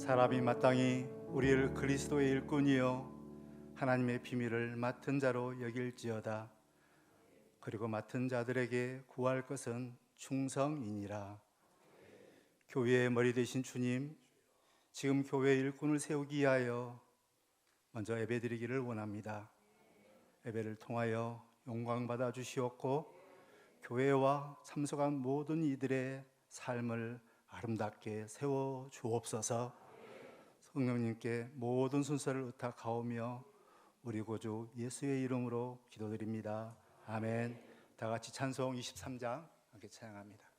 사람이 마땅히 우리를 그리스도의 일꾼이요 하나님의 비밀을 맡은 자로 여길지어다. 그리고 맡은 자들에게 구할 것은 충성이니라. 교회의 머리 되신 주님, 지금 교회 일꾼을 세우기 위하여 먼저 예배드리기를 원합니다. 예배를 통하여 영광 받아 주시옵고 교회와 참석한 모든 이들의 삶을 아름답게 세워 주옵소서. 성령님께 모든 순서를 의탁하오며 우리 구주 예수의 이름으로 기도드립니다. 아멘. 다 같이 찬송 23장 함께 찬양합니다.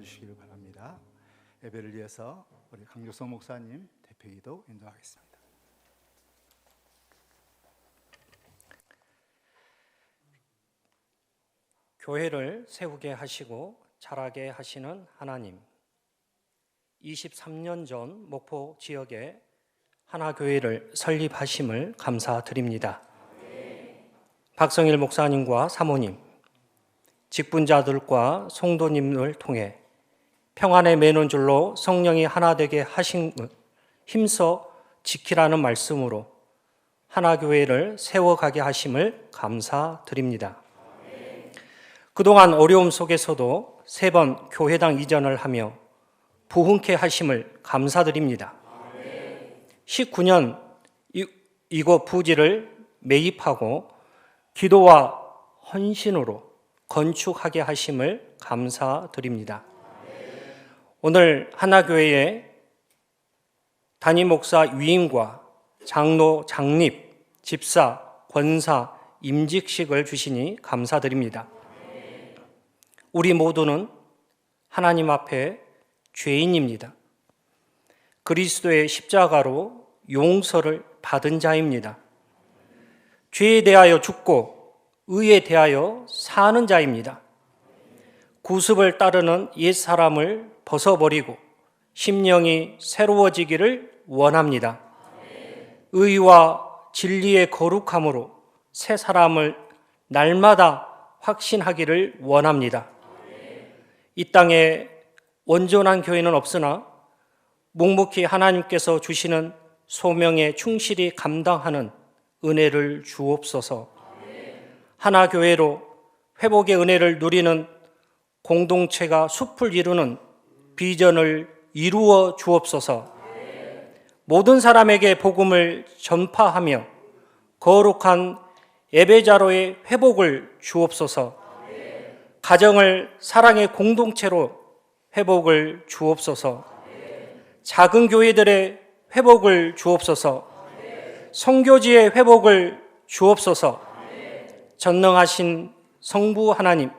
앉아주시기를 바랍니다. 예배를 위해서 우리 강교성 목사님 대표기도 인도하겠습니다. 교회를 세우게 하시고 자라게 하시는 하나님, 23년 전 목포 지역에 하나교회를 설립하심을 감사드립니다. 박성일 목사님과 사모님, 직분자들과 성도님을 통해 평안에 매는 줄로 성령이 하나 되게 하신 힘써 지키라는 말씀으로 하나교회를 세워가게 하심을 감사드립니다. 그동안 어려움 속에서도 3번 교회당 이전을 하며 부흥케 하심을 감사드립니다. 19년 이곳 부지를 매입하고 기도와 헌신으로 건축하게 하심을 감사드립니다. 오늘 하나교회의 담임 목사 위임과 장로 장립, 집사, 권사, 임직식을 주시니 감사드립니다. 우리 모두는 하나님 앞에 죄인입니다. 그리스도의 십자가로 용서를 받은 자입니다. 죄에 대하여 죽고 의에 대하여 사는 자입니다. 구습을 따르는 옛사람을 벗어버리고 심령이 새로워지기를 원합니다. 의와 진리의 거룩함으로 새 사람을 날마다 확신하기를 원합니다. 이 땅에 온전한 교회는 없으나 묵묵히 하나님께서 주시는 소명에 충실히 감당하는 은혜를 주옵소서. 하나교회로 회복의 은혜를 누리는 공동체가 숲을 이루는 비전을 이루어 주옵소서. 모든 사람에게 복음을 전파하며 거룩한 예배자로의 회복을 주옵소서. 가정을 사랑의 공동체로 회복을 주옵소서. 작은 교회들의 회복을 주옵소서. 선교지의 회복을 주옵소서. 전능하신 성부 하나님,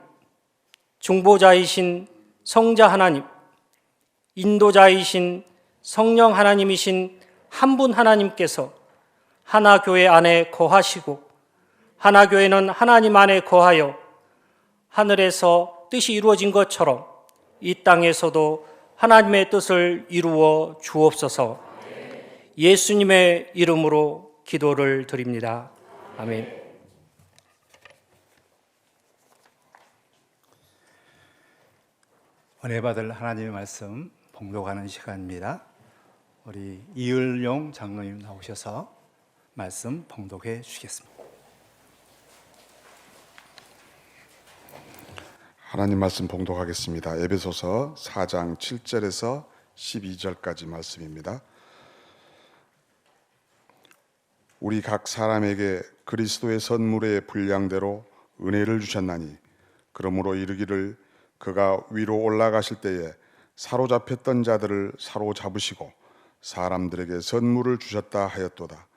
중보자이신 성자 하나님, 인도자이신 성령 하나님이신 한 분 하나님께서 하나 교회 안에 거하시고 하나 교회는 하나님 안에 거하여 하늘에서 뜻이 이루어진 것처럼 이 땅에서도 하나님의 뜻을 이루어 주옵소서. 예수님의 이름으로 기도를 드립니다. 아멘. 은혜 받을 하나님의 말씀 봉독하는 시간입니다. 우리 이을용 장로님 나오셔서 말씀 봉독해 주시겠습니다. 하나님 말씀 봉독하겠습니다. 에베소서 4장 7절에서 12절까지 말씀입니다. 우리 각 사람에게 그리스도의 선물의 분량대로 은혜를 주셨나니 그러므로 이르기를 그가 위로 올라가실 때에 사로잡혔던 자들을 사로잡으시고 사람들에게 선물을 주셨다 하였도다.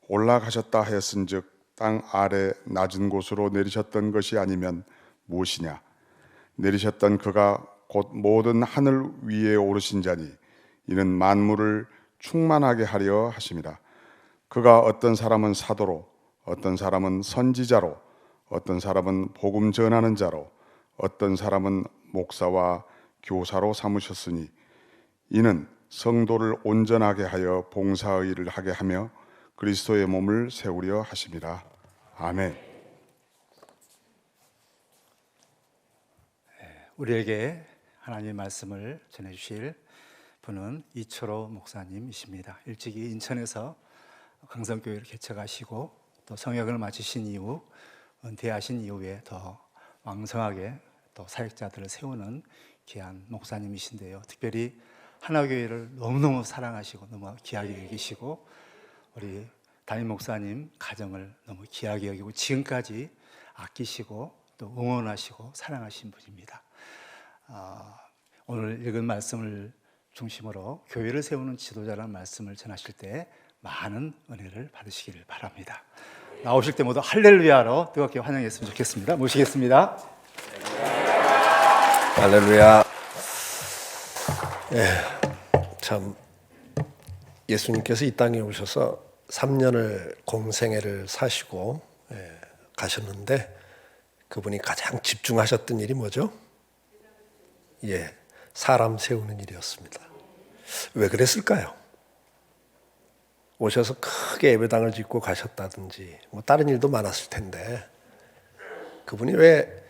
올라가셨다 하였은즉 땅 아래 낮은 곳으로 내리셨던 것이 아니면 무엇이냐? 내리셨던 그가 곧 모든 하늘 위에 오르신 자니 이는 만물을 충만하게 하려 하심이라. 그가 어떤 사람은 사도로, 어떤 사람은 선지자로, 어떤 사람은 복음 전하는 자로, 어떤 사람은 목사와 교사로 삼으셨으니 이는 성도를 온전하게 하여 봉사의 일을 하게 하며 그리스도의 몸을 세우려 하심이라. 아멘. 우리에게 하나님의 말씀을 전해주실 분은 이철호 목사님이십니다. 일찍이 인천에서 강성교회를 개척하시고 또 성역을 마치신 이후 은퇴하신 이후에 더 왕성하게 또 사역자들을 세우는 귀한 목사님이신데요. 특별히 하나교회를 너무너무 사랑하시고 너무 귀하게 여기시고 우리 담임 목사님 가정을 너무 귀하게 여기고 지금까지 아끼시고 또 응원하시고 사랑하신 분입니다. 오늘 읽은 말씀을 중심으로 교회를 세우는 지도자라는 말씀을 전하실 때 많은 은혜를 받으시기를 바랍니다. 나오실 때 모두 할렐루야로 뜨겁게 환영했으면 좋겠습니다. 모시겠습니다. 할렐루야. 참 예수님께서 이 땅에 오셔서 3년을 공생애를 사시고 가셨는데 그분이 가장 집중하셨던 일이 뭐죠? 사람 세우는 일이었습니다. 왜 그랬을까요? 오셔서 크게 예배당을 짓고 가셨다든지 뭐 다른 일도 많았을 텐데 그분이 왜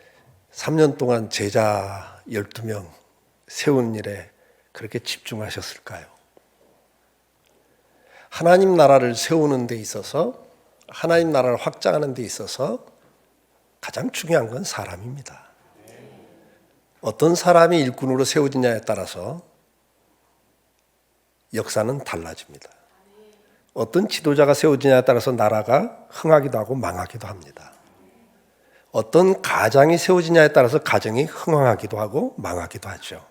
3년 동안 제자 12명 세운 일에 그렇게 집중하셨을까요? 하나님 나라를 세우는 데 있어서 하나님 나라를 확장하는 데 있어서 가장 중요한 건 사람입니다. 어떤 사람이 일꾼으로 세워지냐에 따라서 역사는 달라집니다. 어떤 지도자가 세워지냐에 따라서 나라가 흥하기도 하고 망하기도 합니다. 어떤 가장이 세워지냐에 따라서 가정이 흥황하기도 하고 망하기도 하죠.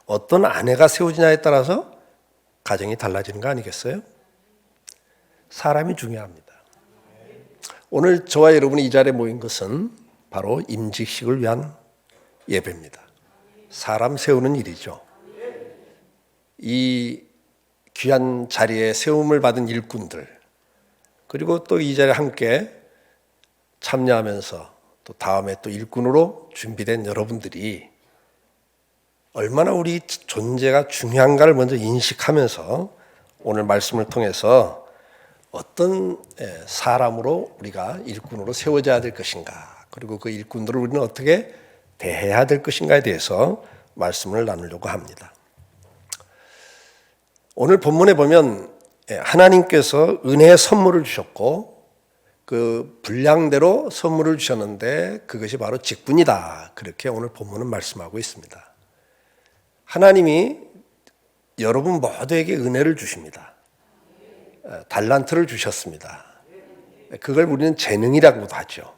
어떤 아내가 세워지냐에 따라서 가정이 달라지는 거 아니겠어요? 사람이 중요합니다. 오늘 저와 여러분이 이 자리에 모인 것은 바로 임직식을 위한 예배입니다. 사람 세우는 일이죠. 이 귀한 자리에 세움을 받은 일꾼들 그리고 또 이 자리에 함께 참여하면서 또 다음에 또 일꾼으로 준비된 여러분들이 얼마나 우리 존재가 중요한가를 먼저 인식하면서 오늘 말씀을 통해서 어떤 사람으로 우리가 일꾼으로 세워져야 될 것인가 그리고 그 일꾼들을 우리는 어떻게 대해야 될 것인가에 대해서 말씀을 나누려고 합니다. 오늘 본문에 보면 하나님께서 은혜의 선물을 주셨고 그 분량대로 선물을 주셨는데 그것이 바로 직분이다. 그렇게 오늘 본문은 말씀하고 있습니다. 하나님이 여러분 모두에게 은혜를 주십니다. 달란트를 주셨습니다. 그걸 우리는 재능이라고도 하죠.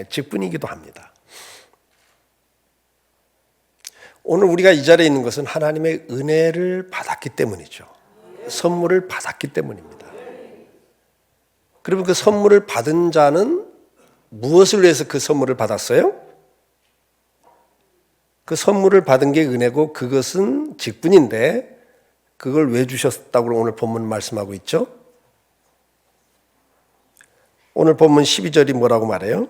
직분이기도 합니다. 오늘 우리가 이 자리에 있는 것은 하나님의 은혜를 받았기 때문이죠. 선물을 받았기 때문입니다. 그러면 그 선물을 받은 자는 무엇을 위해서 그 선물을 받았어요? 그 선물을 받은 게 은혜고 그것은 직분인데 그걸 왜 주셨다고 오늘 본문 말씀하고 있죠? 오늘 본문 12절이 뭐라고 말해요?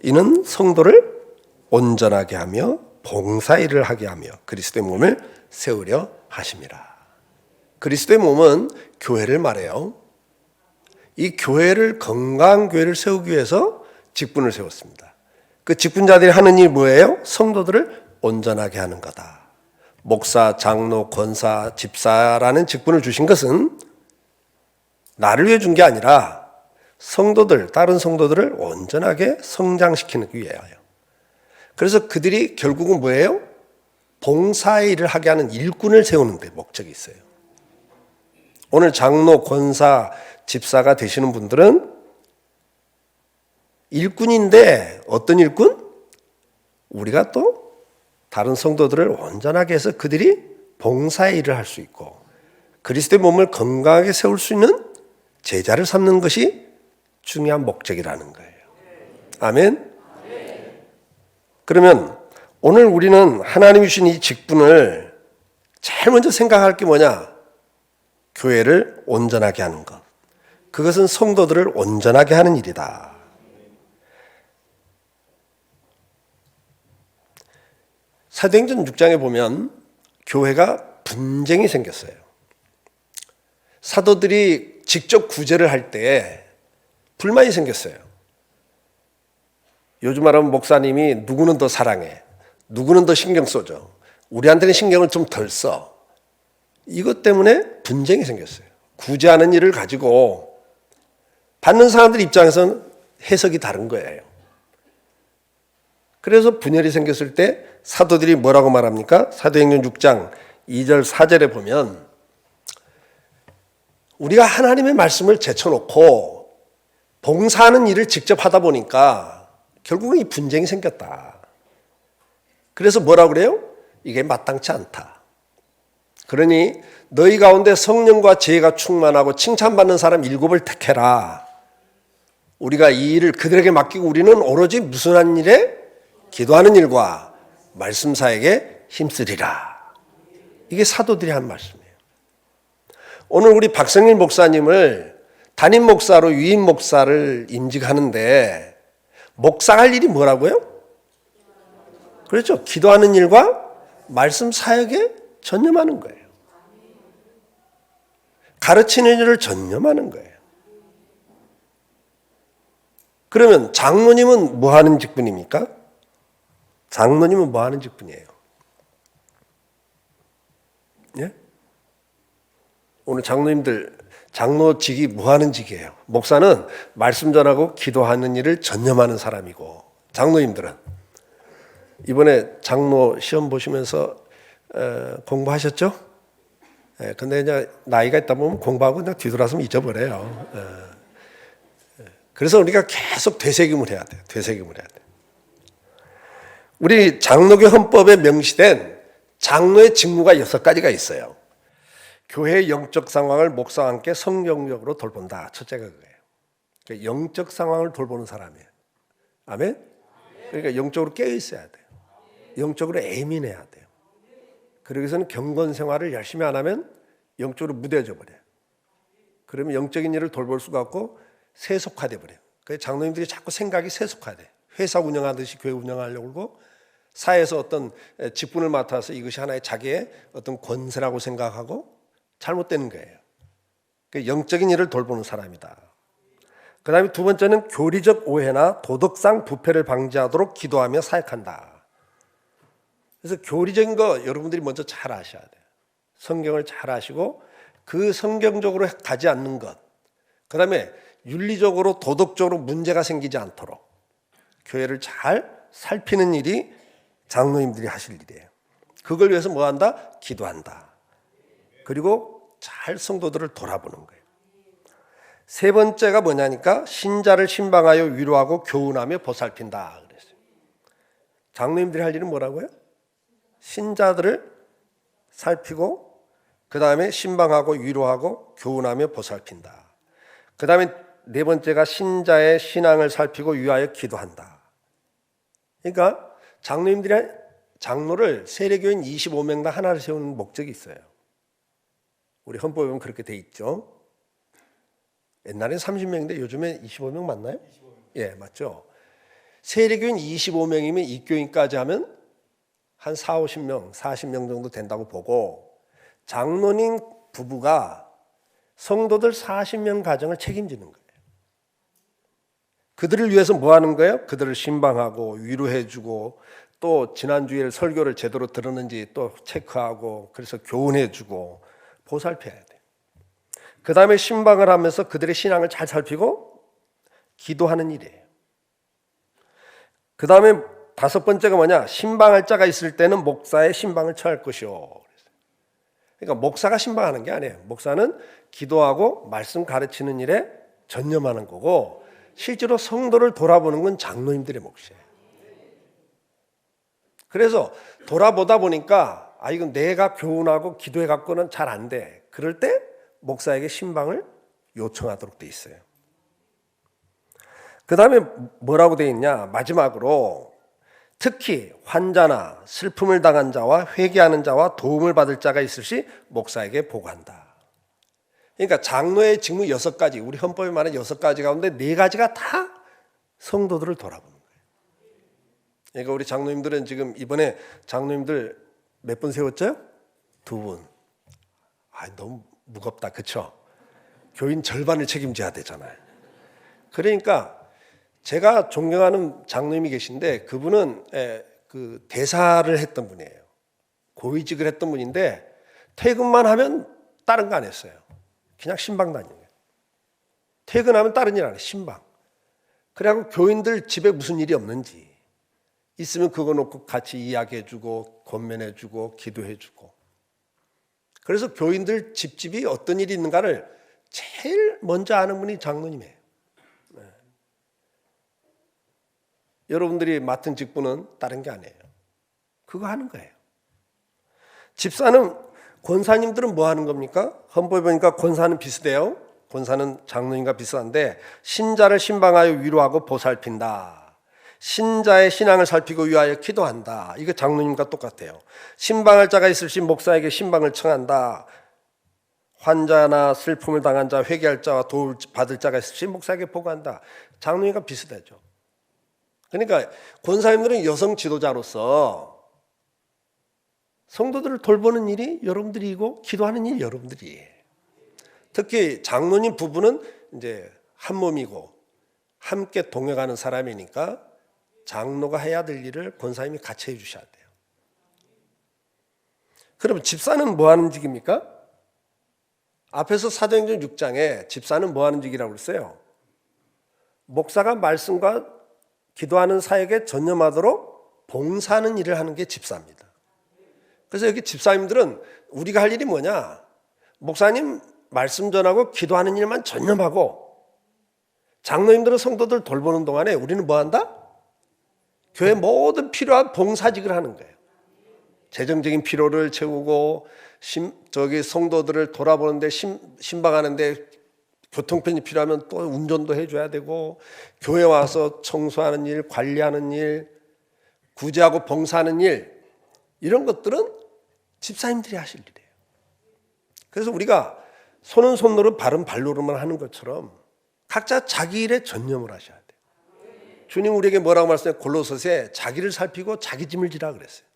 이는 성도를 온전하게 하며 봉사일을 하게 하며 그리스도의 몸을 세우려 하심이라. 그리스도의 몸은 교회를 말해요. 이 교회를, 건강한 교회를 세우기 위해서 직분을 세웠습니다. 그 직분자들이 하는 일이 뭐예요? 성도들을 온전하게 하는 거다. 목사, 장로, 권사, 집사라는 직분을 주신 것은 나를 위해 준 게 아니라 성도들, 다른 성도들을 온전하게 성장시키기 위하여. 그래서 그들이 결국은 뭐예요? 봉사의 일을 하게 하는 일꾼을 세우는 데 목적이 있어요. 오늘 장로, 권사, 집사가 되시는 분들은 일꾼인데 어떤 일꾼? 우리가 또 다른 성도들을 온전하게 해서 그들이 봉사의 일을 할 수 있고 그리스도의 몸을 건강하게 세울 수 있는 제자를 삼는 것이 중요한 목적이라는 거예요. 아멘? 그러면 오늘 우리는 하나님이 주신 이 직분을 제일 먼저 생각할 게 뭐냐? 교회를 온전하게 하는 것. 그것은 성도들을 온전하게 하는 일이다. 사도행전 6장에 보면 교회가 분쟁이 생겼어요. 사도들이 직접 구제를 할 때 불만이 생겼어요. 요즘 말하면 목사님이 누구는 더 사랑해, 누구는 더 신경 써줘, 우리한테는 신경을 좀 덜 써. 이것 때문에 분쟁이 생겼어요. 구제하는 일을 가지고 받는 사람들 입장에서는 해석이 다른 거예요. 그래서 분열이 생겼을 때 사도들이 뭐라고 말합니까? 사도행전 6장 2절 4절에 보면 우리가 하나님의 말씀을 제쳐놓고 봉사하는 일을 직접 하다 보니까 결국은 이 분쟁이 생겼다. 그래서 뭐라고 그래요? 이게 마땅치 않다. 그러니 너희 가운데 성령과 지혜가 충만하고 칭찬받는 사람 7을 택해라. 우리가 이 일을 그들에게 맡기고 우리는 오로지 무슨 한 일에? 기도하는 일과 말씀 사역에 힘쓰리라. 이게 사도들이 한 말씀이에요. 오늘 우리 박성일 목사님을 담임 목사로 유임 목사를 임직하는데 목사가 할 일이 뭐라고요? 그렇죠. 기도하는 일과 말씀 사역에 전념하는 거예요. 가르치는 일을 전념하는 거예요. 그러면 장로님은 뭐 하는 직분입니까? 장로님은 뭐 하는 직분이에요? 예? 오늘 장로님들, 장로직이 뭐 하는 직이에요? 목사는 말씀 전하고 기도하는 일을 전념하는 사람이고, 장로님들은 이번에 장로 시험 보시면서 공부하셨죠? 근데 이제 나이가 있다 보면 공부하고 그냥 뒤돌아서면 잊어버려요. 그래서 우리가 계속 되새김을 해야 돼요. 되새김을 해야 돼요. 우리 장로교 헌법에 명시된 장로의 직무가 6가지가 있어요. 교회의 영적 상황을 목사와 함께 성경적으로 돌본다. 첫째가 그거예요. 그러니까 영적 상황을 돌보는 사람이에요. 아멘? 그러니까 영적으로 깨어 있어야 돼요. 영적으로 예민해야 돼요. 그러기서는 경건 생활을 열심히 안 하면 영적으로 무뎌져 버려요. 그러면 영적인 일을 돌볼 수가 없고 세속화돼 버려요. 그래서 장로님들이 자꾸 생각이 세속화돼. 회사 운영하듯이 교회 운영하려고 그러고 사회에서 어떤 직분을 맡아서 이것이 하나의 자기의 어떤 권세라고 생각하고 잘못되는 거예요. 그러니까 영적인 일을 돌보는 사람이다. 그 다음에 두 번째는 교리적 오해나 도덕상 부패를 방지하도록 기도하며 사역한다. 그래서 교리적인 거 여러분들이 먼저 잘 아셔야 돼요. 성경을 잘 아시고 그 성경적으로 가지 않는 것, 그 다음에 윤리적으로 도덕적으로 문제가 생기지 않도록 교회를 잘 살피는 일이 장로님들이 하실 일이에요. 그걸 위해서 뭐 한다? 기도한다. 그리고 잘 성도들을 돌아보는 거예요. 세 번째가 뭐냐니까 신자를 신방하여 위로하고 교훈하며 보살핀다 그랬어요. 장로님들이 할 일은 뭐라고요? 신자들을 살피고 그 다음에 신방하고 위로하고 교훈하며 보살핀다. 그 다음에 네 번째가 신자의 신앙을 살피고 위하여 기도한다. 그러니까 장로를 세례교인 25명당 하나를 세우는 목적이 있어요. 우리 헌법에 보면 그렇게 돼 있죠. 옛날엔 30명인데 요즘에 25명 맞나요? 25명. 예, 맞죠. 세례교인 25명이면 입교인까지 하면 한 40명, 40명 정도 된다고 보고, 장로님 부부가 성도들 40명 가정을 책임지는 거예요. 그들을 위해서 뭐 하는 거예요? 그들을 신방하고 위로해주고, 또 지난주에 설교를 제대로 들었는지 또 체크하고, 그래서 교훈해주고 보살펴야 돼요. 그 다음에 신방을 하면서 그들의 신앙을 잘 살피고 기도하는 일이에요. 그 다음에 5번째가 뭐냐? 신방할 자가 있을 때는 목사의 신방을 처할 것이요. 그러니까 목사가 신방하는 게 아니에요. 목사는 기도하고 말씀 가르치는 일에 전념하는 거고, 실제로 성도를 돌아보는 건 장로님들의 몫이에요. 그래서 돌아보다 보니까 이건 내가 교훈하고 기도해 갖고는 잘 안 돼. 그럴 때 목사에게 신방을 요청하도록 돼 있어요. 그 다음에 뭐라고 돼 있냐? 마지막으로 특히 환자나 슬픔을 당한 자와 회개하는 자와 도움을 받을 자가 있을 시 목사에게 보고한다. 그러니까 장로의 직무 6가지, 우리 헌법에 말하는 6가지 가운데 4가지가 다 성도들을 돌아보는 거예요. 그러니까 우리 장로님들은 지금 이번에 장로님들 몇 분 세웠죠? 2분. 너무 무겁다, 그렇죠? 교인 절반을 책임져야 되잖아요. 그러니까 제가 존경하는 장로님이 계신데, 그분은 그 대사를 했던 분이에요. 고위직을 했던 분인데 퇴근만 하면 다른 거 안 했어요. 그냥 신방 다니는 거예요. 퇴근하면 다른 일 안 해요. 신방. 그래갖고 교인들 집에 무슨 일이 없는지 있으면 그거 놓고 같이 이야기해주고 권면해주고 기도해주고. 그래서 교인들 집집이 어떤 일이 있는가를 제일 먼저 아는 분이 장로님이에요. 여러분들이 맡은 직분은 다른 게 아니에요. 그거 하는 거예요. 집사는, 권사님들은 뭐 하는 겁니까? 헌법에 보니까 권사는 비슷해요. 권사는 장로님과 비슷한데, 신자를 신방하여 위로하고 보살핀다. 신자의 신앙을 살피고 위하여 기도한다. 이거 장로님과 똑같아요. 신방할 자가 있을 시 목사에게 신방을 청한다. 환자나 슬픔을 당한 자, 회개할 자와 도움을 받을 자가 있을 시 목사에게 보고한다. 장로님과 비슷하죠. 그러니까 권사님들은 여성 지도자로서 성도들을 돌보는 일이 여러분들이고 기도하는 일이 여러분들이에요. 특히 장로님 부부는 이제 한 몸이고 함께 동행하는 사람이니까 장로가 해야 될 일을 권사님이 같이 해주셔야 돼요. 그러면 집사는 뭐 하는 직입니까? 앞에서 사도행전 6장에 집사는 뭐 하는 직이라고 그랬어요? 목사가 말씀과 기도하는 사역에 전념하도록 봉사하는 일을 하는 게 집사입니다. 그래서 여기 집사님들은 우리가 할 일이 뭐냐? 목사님 말씀 전하고 기도하는 일만 전념하고, 장로님들은 성도들 돌보는 동안에 우리는 뭐 한다? 교회 모든 필요한 봉사직을 하는 거예요. 재정적인 필요를 채우고, 성도들을 돌아보는데 신방하는데 교통편이 필요하면 또 운전도 해줘야 되고, 교회 와서 청소하는 일, 관리하는 일, 구제하고 봉사하는 일, 이런 것들은 집사님들이 하실 일이에요. 그래서 우리가 손은 손노릇 발은 발노릇만 하는 것처럼 각자 자기 일에 전념을 하셔야 돼요. 주님 우리에게 뭐라고 말씀해요? 골로새서에 자기를 살피고 자기 짐을 지라 그랬어요.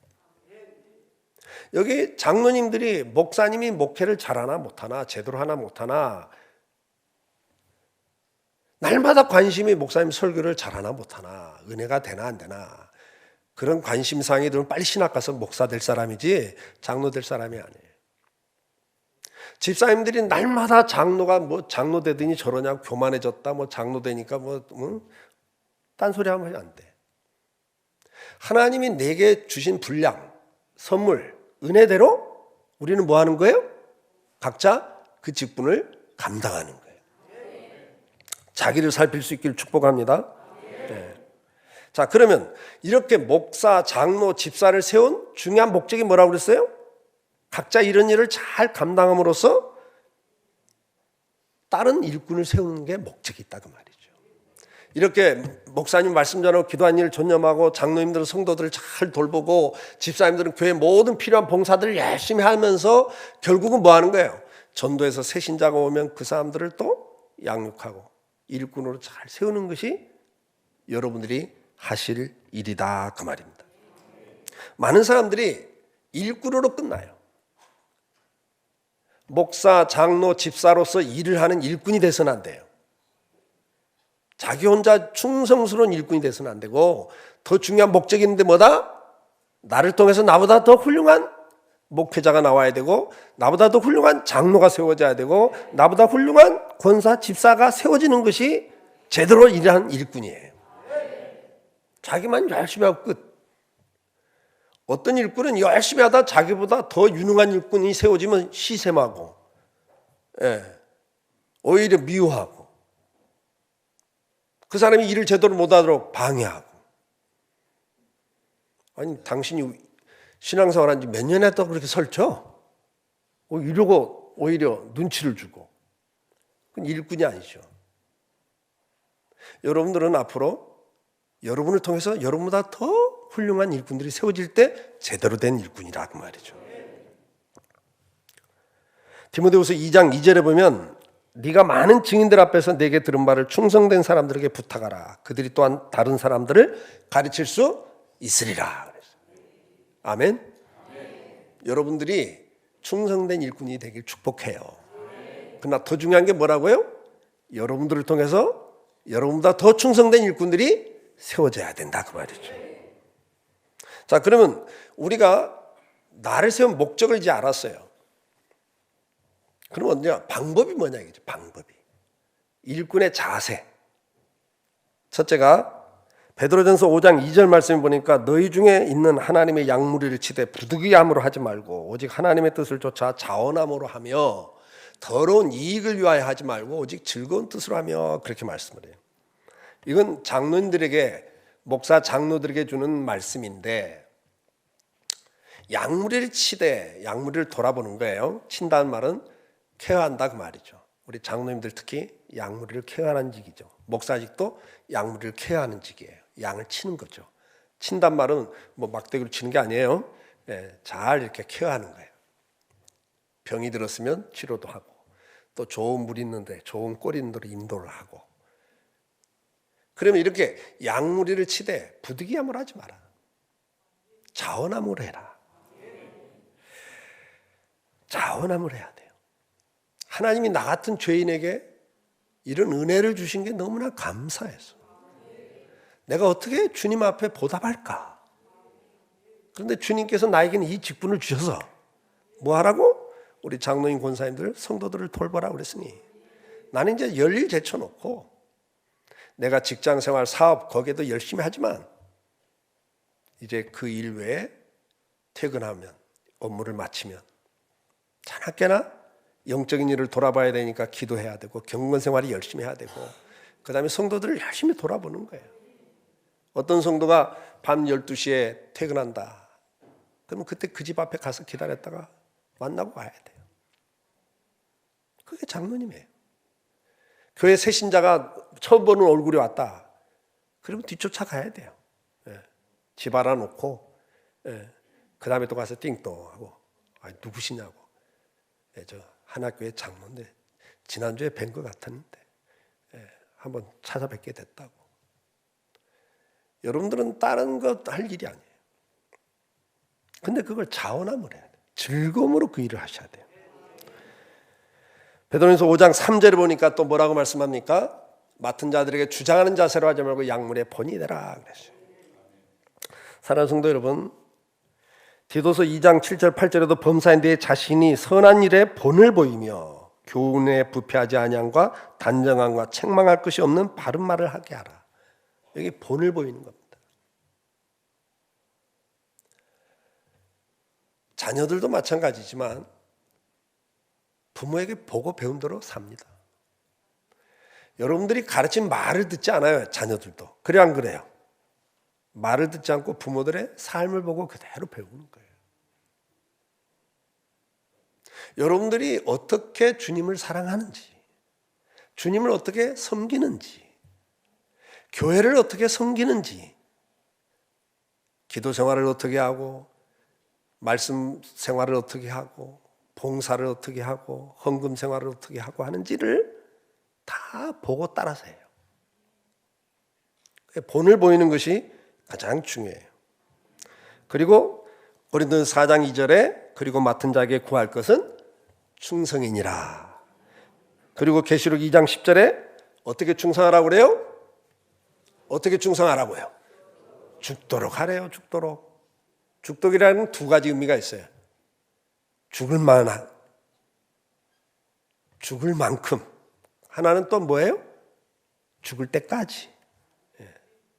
여기 장로님들이, 목사님이 목회를 잘하나 못하나, 제대로 하나 못하나, 날마다 관심이 목사님 설교를 잘하나 못하나, 은혜가 되나 안 되나, 그런 관심사항이 들면 빨리 신학 가서 목사 될 사람이지 장로 될 사람이 아니에요. 집사님들이 날마다 장로가 뭐 장로 되더니 저러냐, 교만해졌다, 뭐 장로 되니까 딴소리 하면 안 돼. 하나님이 내게 주신 분량, 선물, 은혜대로 우리는 뭐 하는 거예요? 각자 그 직분을 감당하는 거예요. 자기를 살필 수 있기를 축복합니다. 네. 자, 그러면 이렇게 목사, 장로, 집사를 세운 중요한 목적이 뭐라고 그랬어요? 각자 이런 일을 잘 감당함으로써 다른 일꾼을 세우는 게 목적이 있다 그 말이죠. 이렇게 목사님 말씀 전하고 기도한 일을 전념하고 장로님들은 성도들을 잘 돌보고 집사님들은 교회 모든 필요한 봉사들을 열심히 하면서 결국은 뭐 하는 거예요? 전도에서 새 신자가 오면 그 사람들을 또 양육하고 일꾼으로 잘 세우는 것이 여러분들이 하실 일이다 그 말입니다. 많은 사람들이 일꾼으로 끝나요. 목사, 장로, 집사로서 일을 하는 일꾼이 돼서는 안 돼요. 자기 혼자 충성스러운 일꾼이 돼서는 안 되고 더 중요한 목적이 있는데 뭐다? 나를 통해서 나보다 더 훌륭한 목회자가 나와야 되고 나보다 더 훌륭한 장로가 세워져야 되고 나보다 훌륭한 권사, 집사가 세워지는 것이 제대로 일하는 일꾼이에요. 자기만 열심히 하고 끝. 어떤 일꾼은 열심히 하다 자기보다 더 유능한 일꾼이 세워지면 시샘하고 오히려 미워하고 그 사람이 일을 제대로 못하도록 방해하고. 아니 당신이 신앙생활한 지 몇 년 했다고 그렇게 설쳐? 이러고 오히려 눈치를 주고. 그건 일꾼이 아니죠. 여러분들은 앞으로 여러분을 통해서 여러분보다 더 훌륭한 일꾼들이 세워질 때 제대로 된 일꾼이라 그 말이죠. 디모데후서 2장 2절에 보면 네가 많은 증인들 앞에서 내게 들은 바를 충성된 사람들에게 부탁하라. 그들이 또한 다른 사람들을 가르칠 수 있으리라. 아멘. 여러분들이 충성된 일꾼이 되길 축복해요. 그러나 더 중요한 게 뭐라고요? 여러분들을 통해서 여러분보다 더 충성된 일꾼들이 세워져야 된다 그 말이죠. 자, 그러면 우리가 나를 세운 목적을 이제 알았어요. 그러면 이제 방법이 뭐냐 이거죠. 방법이. 일꾼의 자세. 첫째가 베드로전서 5장 2절 말씀을 보니까 너희 중에 있는 하나님의 양무리를 치되 부득이함으로 하지 말고 오직 하나님의 뜻을 쫓아 자원함으로 하며 더러운 이익을 위하여 하지 말고 오직 즐거운 뜻으로 하며 그렇게 말씀을 해요. 이건 장로님들에게 목사 장로들에게 주는 말씀인데 양무리를 치되 양무리를 돌아보는 거예요. 친다는 말은 케어한다 그 말이죠. 우리 장로님들 특히 양무리를 케어하는 직이죠. 목사직도 양무리를 케어하는 직이에요. 양을 치는 거죠. 친단 말은 뭐 막대기로 치는 게 아니에요. 잘 이렇게 케어하는 거예요. 병이 들었으면 치료도 하고 또 좋은 물 있는데 좋은 꼴 있는 데로 인도를 하고. 그러면 이렇게 양무리를 치되 부득이함을 하지 마라. 자원함으로 해라. 자원함을 해야 돼요. 하나님이 나 같은 죄인에게 이런 은혜를 주신 게 너무나 감사해서 내가 어떻게 주님 앞에 보답할까? 그런데 주님께서 나에게는 이 직분을 주셔서 뭐 하라고? 우리 장로님 권사님들 성도들을 돌보라 그랬으니 나는 이제 열일 제쳐놓고 내가 직장생활 사업 거기에도 열심히 하지만 이제 그 일 외에 퇴근하면 업무를 마치면 자나깨나 영적인 일을 돌아봐야 되니까 기도해야 되고 경건생활이 열심히 해야 되고 그 다음에 성도들을 열심히 돌아보는 거예요. 어떤 성도가 밤 12시에 퇴근한다. 그러면 그때 그 집 앞에 가서 기다렸다가 만나고 와야 돼요. 그게 장로님이에요. 교회 새 신자가 처음 보는 얼굴이 왔다. 그러면 뒤쫓아 가야 돼요. 집 알아놓고 그 다음에 또 가서 띵동하고 누구시냐고. 저 하나교회 장로인데 지난주에 뵌 것 같았는데 한번 찾아뵙게 됐다고. 여러분들은 다른 것 할 일이 아니에요. 근데 그걸 자원함으로 해야 돼요. 즐거움으로 그 일을 하셔야 돼요. 베드로전서 5장 3절에 보니까 또 뭐라고 말씀합니까? 맡은 자들에게 주장하는 자세로 하지 말고 약물의 본이 되라 그랬어요. 사랑하는 성도 여러분, 디도서 2장 7절 8절에도 범사인 내 자신이 선한 일에 본을 보이며 교훈에 부패하지 아니함과 단정함과 책망할 것이 없는 바른 말을 하게 하라. 여기 본을 보이는 겁니다. 자녀들도 마찬가지지만 부모에게 보고 배운 대로 삽니다. 여러분들이 가르친 말을 듣지 않아요. 자녀들도. 그래 안 그래요? 말을 듣지 않고 부모들의 삶을 보고 그대로 배우는 거예요. 여러분들이 어떻게 주님을 사랑하는지, 주님을 어떻게 섬기는지, 교회를 어떻게 섬기는지, 기도 생활을 어떻게 하고, 말씀 생활을 어떻게 하고, 봉사를 어떻게 하고, 헌금 생활을 어떻게 하고 하는지를 다 보고 따라서 해요. 본을 보이는 것이 가장 중요해요. 그리고 고린도전서 4장 2절에 그리고 맡은 자에게 구할 것은 충성이니라. 그리고 계시록 2장 10절에 어떻게 충성하라고 그래요? 어떻게 충성하라고요? 죽도록 하래요. 죽도록. 죽도록이라는 두 가지 의미가 있어요. 죽을 만한, 죽을 만큼. 하나는 또 뭐예요? 죽을 때까지.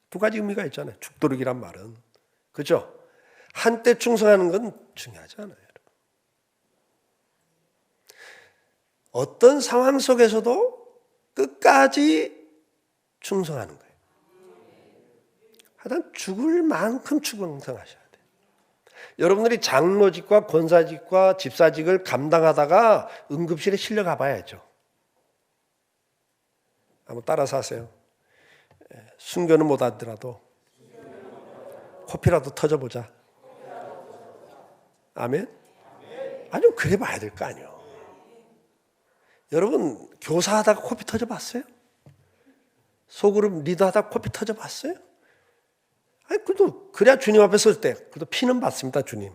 두 가지 의미가 있잖아요. 죽도록이란 말은. 그죠? 한때 충성하는 건 중요하지 않아요. 어떤 상황 속에서도 끝까지 충성하는 거예요. 하여튼 죽을 만큼 충성하셔야 돼요. 여러분들이 장로직과 권사직과 집사직을 감당하다가 응급실에 실려가 봐야죠. 한번 따라서 하세요. 순교는 못하더라도 코피라도 터져보자. 아멘? 아주 그래 봐야 될 거 아니에요. 여러분 교사하다가 코피 터져봤어요? 소그룹 리더하다가 코피 터져봤어요? 아니 그래도 그래야 주님 앞에 설 때 그래도 피는 받습니다 주님.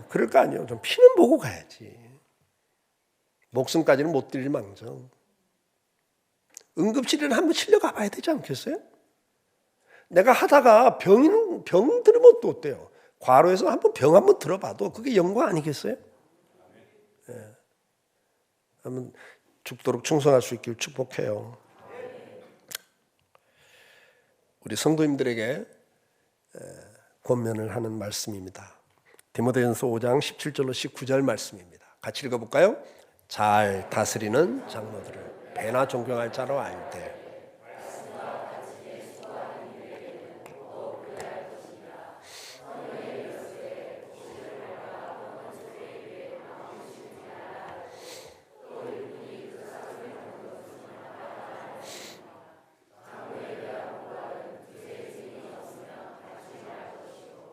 그럴 거 아니에요. 좀 피는 보고 가야지. 목숨까지는 못 드릴 망정. 응급실에는 한번 실려가 봐야 되지 않겠어요? 내가 하다가 병 들으면 또 어때요? 과로해서 한번 병 한번 들어봐도 그게 영광 아니겠어요? 한번 죽도록 충성할 수 있길 축복해요. 우리 성도님들에게 권면을 하는 말씀입니다. 디모데전서 5장 17절로 19절 말씀입니다. 같이 읽어볼까요? 잘 다스리는 장로들을 배나 존경할 자로 알되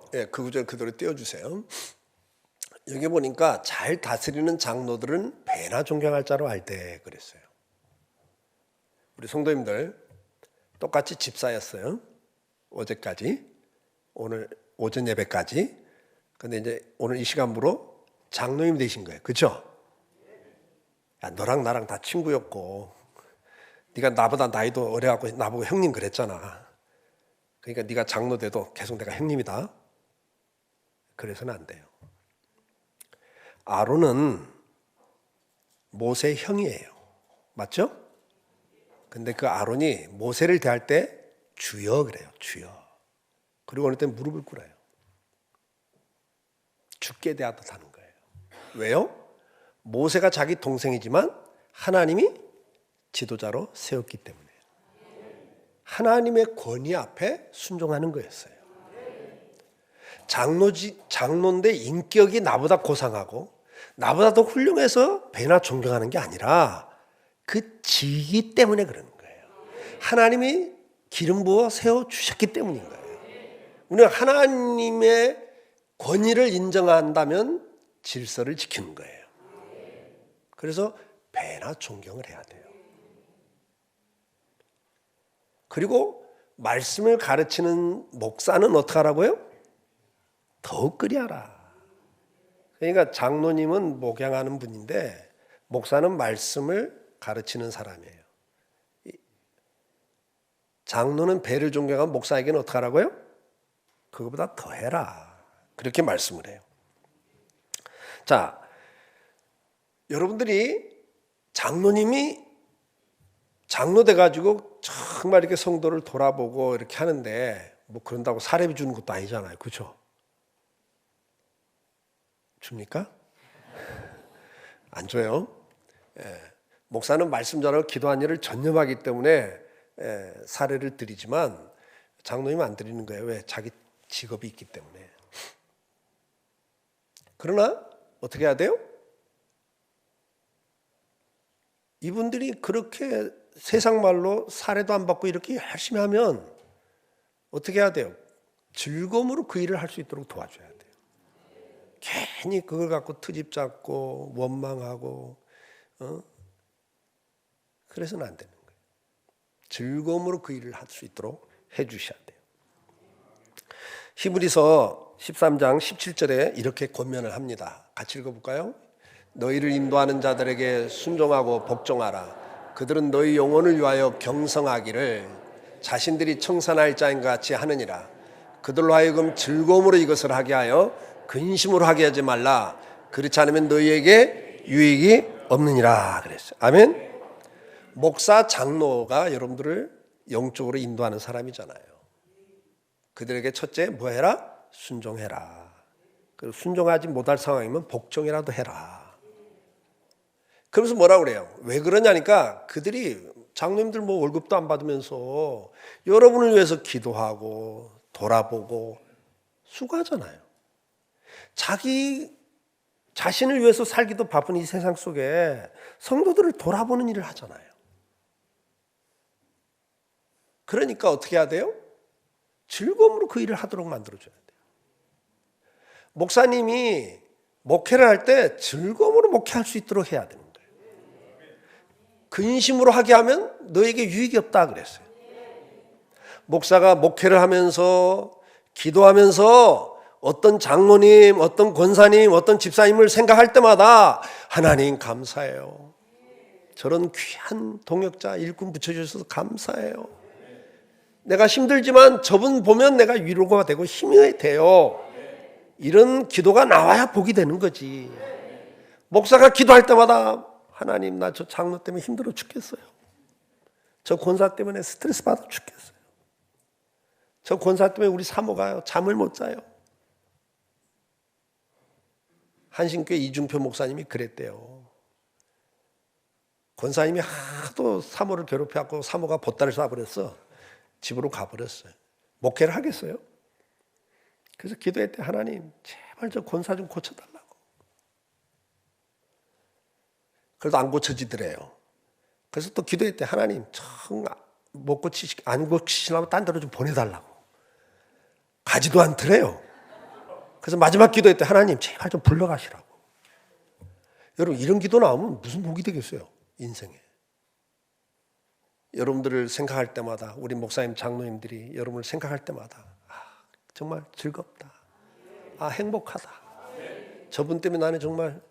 그 구절 그대로 띄워주세요. 여기 보니까 잘 다스리는 장로들은 배나 존경할 자로 알되 그랬어요. 우리 성도님들 똑같이 집사였어요. 어제까지, 오늘 오전 예배까지. 근데 이제 오늘 이 시간부로 장로님 되신 거예요. 그렇죠? 야, 너랑 나랑 다 친구였고 네가 나보다 나이도 어려갖고 나보고 형님 그랬잖아. 그러니까 네가 장로 돼도 계속 내가 형님이다. 그래서는 안 돼요. 아론은 모세의 형이에요. 맞죠? 근데 그 아론이 모세를 대할 때 주여 그래요. 주여. 그리고 어느 때 무릎을 꿇어요. 주께 대하듯 하는 거예요. 왜요? 모세가 자기 동생이지만 하나님이 지도자로 세웠기 때문에 하나님의 권위 앞에 순종하는 거였어요. 장로인데 인격이 나보다 고상하고 나보다 더 훌륭해서 배나 존경하는 게 아니라 그 지기 때문에 그러는 거예요. 하나님이 기름 부어 세워주셨기 때문인 거예요. 우리가 하나님의 권위를 인정한다면 질서를 지키는 거예요. 그래서 배나 존경을 해야 돼요. 그리고 말씀을 가르치는 목사는 어떻게 하라고요? 더욱 그리하라. 그러니까 장로님은 목양하는 분인데 목사는 말씀을 가르치는 사람이에요. 장로는 배를 존경하면 목사에게는 어떻게 하라고요? 그거보다 더 해라. 그렇게 말씀을 해요. 자, 여러분들이 장로님이 장로 돼가지고 정말 이렇게 성도를 돌아보고 이렇게 하는데 뭐 그런다고 사례비 주는 것도 아니잖아요. 그렇죠? 줍니까? 안 줘요. 목사는 말씀 전하고 기도한 일을 전념하기 때문에 사례를 드리지만 장로님은 안 드리는 거예요. 왜? 자기 직업이 있기 때문에. 그러나 어떻게 해야 돼요? 이분들이 그렇게 세상 말로 살해도 안 받고 이렇게 열심히 하면 어떻게 해야 돼요? 즐거움으로 그 일을 할 수 있도록 도와줘야 돼요. 괜히 그걸 갖고 트집 잡고 원망하고 그래서는 안 되는 거예요. 즐거움으로 그 일을 할 수 있도록 해주셔야 돼요. 히브리서 13장 17절에 이렇게 권면을 합니다. 같이 읽어볼까요? 너희를 인도하는 자들에게 순종하고 복종하라. 그들은 너희 영혼을 위하여 경성하기를 자신들이 청산할 자인 것 같이 하느니라. 그들로 하여금 즐거움으로 이것을 하게 하여 근심으로 하게 하지 말라. 그렇지 않으면 너희에게 유익이 없느니라 그랬어요. 아멘. 목사 장로가 여러분들을 영적으로 인도하는 사람이잖아요. 그들에게 첫째 뭐 해라? 순종해라. 그리고 순종하지 못할 상황이면 복종이라도 해라. 그러면서 뭐라고 그래요? 왜 그러냐니까 그들이 장로님들 뭐 월급도 안 받으면서 여러분을 위해서 기도하고 돌아보고 수고하잖아요. 자기 자신을 위해서 살기도 바쁜 이 세상 속에 성도들을 돌아보는 일을 하잖아요. 그러니까 어떻게 해야 돼요? 즐거움으로 그 일을 하도록 만들어줘야 돼요. 목사님이 목회를 할 때 즐거움으로 목회할 수 있도록 해야 되는 거예요. 근심으로 하게 하면 너에게 유익이 없다 그랬어요. 목사가 목회를 하면서 기도하면서 어떤 장로님, 어떤 권사님, 어떤 집사님을 생각할 때마다 하나님 감사해요. 저런 귀한 동역자 일꾼 붙여주셔서 감사해요. 내가 힘들지만 저분 보면 내가 위로가 되고 힘이 돼요. 이런 기도가 나와야 복이 되는 거지. 목사가 기도할 때마다 하나님 나 저 장로 때문에 힘들어 죽겠어요. 저 권사 때문에 스트레스 받아 죽겠어요. 저 권사 때문에 우리 사모가요 잠을 못 자요. 한신교회 이중표 목사님이 그랬대요. 권사님이 하도 사모를 괴롭혀갖고 사모가 보따리를 쏴버렸어. 집으로 가버렸어요. 목회를 하겠어요? 그래서 기도했대. 하나님 제발 저 권사 좀 고쳐달라고. 그래도 안 고쳐지더래요. 그래서 또 기도했대. 하나님 안 고치시려면 딴 데로 좀 보내달라고. 가지도 않더래요. 그래서 마지막 기도했대. 하나님 제발 좀 불러가시라고. 여러분 이런 기도 나오면 무슨 복이 되겠어요? 인생에. 여러분들을 생각할 때마다 우리 목사님 장로님들이 여러분을 생각할 때마다 정말 즐겁다. 행복하다. 저분 때문에 나는 정말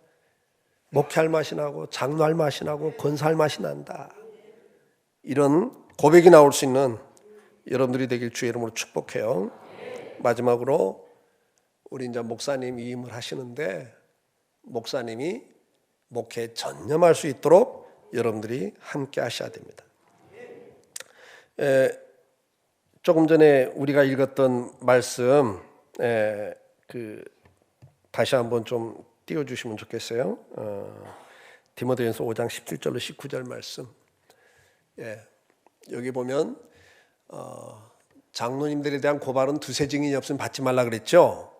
목회할 맛이 나고 장로할 맛이 나고 권사할 맛이 난다. 이런 고백이 나올 수 있는 여러분들이 되길 주의 이름으로 축복해요. 마지막으로 우리 이제 목사님 위임을 하시는데 목사님이 목회에 전념할 수 있도록 여러분들이 함께 하셔야 됩니다. 조금 전에 우리가 읽었던 말씀 다시 한번 좀 띄워주시면 좋겠어요. 디모데전서 5장 17절로 19절 말씀. 여기 보면 장로님들에 대한 고발은 두세 증인이 없으면 받지 말라 그랬죠.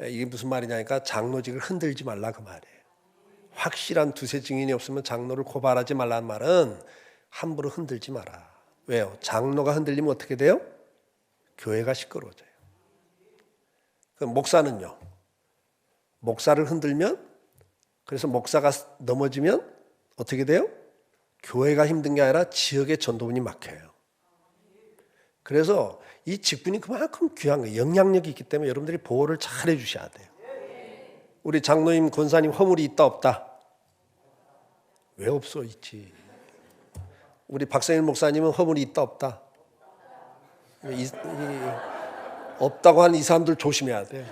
이게 무슨 말이냐니까 장로직을 흔들지 말라 그 말이에요. 확실한 두세 증인이 없으면 장로를 고발하지 말라는 말은 함부로 흔들지 마라. 왜요? 장로가 흔들리면 어떻게 돼요? 교회가 시끄러워져요. 그럼 목사는요? 목사를 흔들면, 그래서 목사가 넘어지면 어떻게 돼요? 교회가 힘든 게 아니라 지역의 전도분이 막혀요. 그래서 이 직분이 그만큼 귀한 거예요. 영향력이 있기 때문에 여러분들이 보호를 잘 해주셔야 돼요. 우리 장로님, 권사님 허물이 있다 없다? 왜 없어? 있지. 우리 박성일 목사님은 허물이 있다 없다? 없다고 하는 이 사람들 조심해야 돼.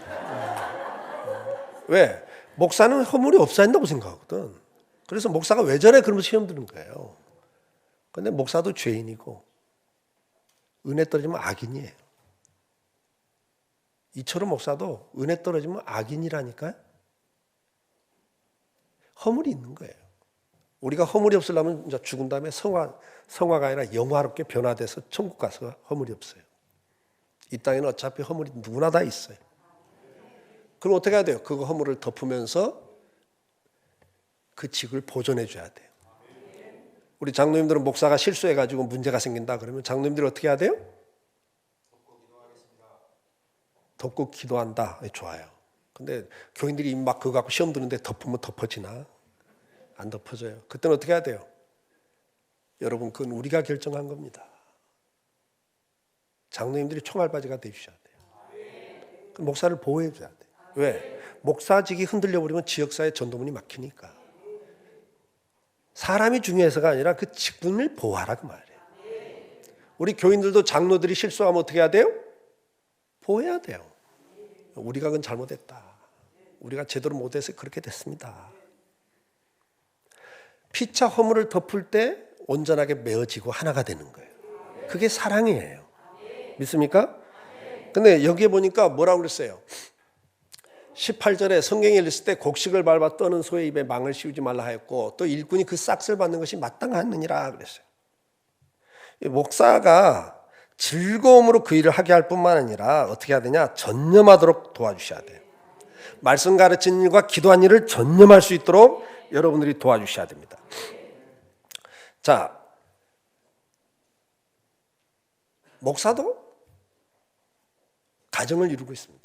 왜? 목사는 허물이 없어야 한다고 생각하거든. 그래서 목사가 왜 저래? 그러면서 시험 드는 거예요. 근데 목사도 죄인이고 은혜 떨어지면 악인이에요. 이처럼 목사도 은혜 떨어지면 악인이라니까요. 허물이 있는 거예요. 우리가 허물이 없으려면 이제 죽은 다음에 성화가 아니라 영화롭게 변화돼서 천국 가서 허물이 없어요. 이 땅에는 어차피 허물이 누구나 다 있어요. 그럼 어떻게 해야 돼요? 그 허물을 덮으면서 그 직을 보존해 줘야 돼요. 우리 장로님들은 목사가 실수해가지고 문제가 생긴다 그러면 장로님들이 어떻게 해야 돼요? 덮고 기도한다. 좋아요. 근데 교인들이 막 그거 갖고 시험 드는데 덮으면 덮어지나? 안 덮어져요. 그때는 어떻게 해야 돼요? 여러분, 그건 우리가 결정한 겁니다. 장로님들이 총알바지가 되셔야 돼요. 목사를 보호해 줘야 돼요. 왜? 목사직이 흔들려 버리면 지역사회 전도문이 막히니까. 사람이 중요해서가 아니라 그 직분을 보호하라 그 말이에요. 우리 교인들도 장로들이 실수하면 어떻게 해야 돼요? 보호해야 돼요. 우리가 그건 잘못했다. 우리가 제대로 못해서 그렇게 됐습니다. 피차 허물을 덮을 때 온전하게 메어지고 하나가 되는 거예요. 그게 사랑이에요. 믿습니까? 근데 여기에 보니까 뭐라고 그랬어요? 18절에 성경에 읽을 때 곡식을 밟아 떠는 소의 입에 망을 씌우지 말라 하였고 또 일꾼이 그 싹을 받는 것이 마땅하느니라 그랬어요. 목사가 즐거움으로 그 일을 하게 할 뿐만 아니라 어떻게 해야 되냐? 전념하도록 도와주셔야 돼요. 말씀 가르치는 일과 기도한 일을 전념할 수 있도록 여러분들이 도와주셔야 됩니다. 자, 목사도 가정을 이루고 있습니다.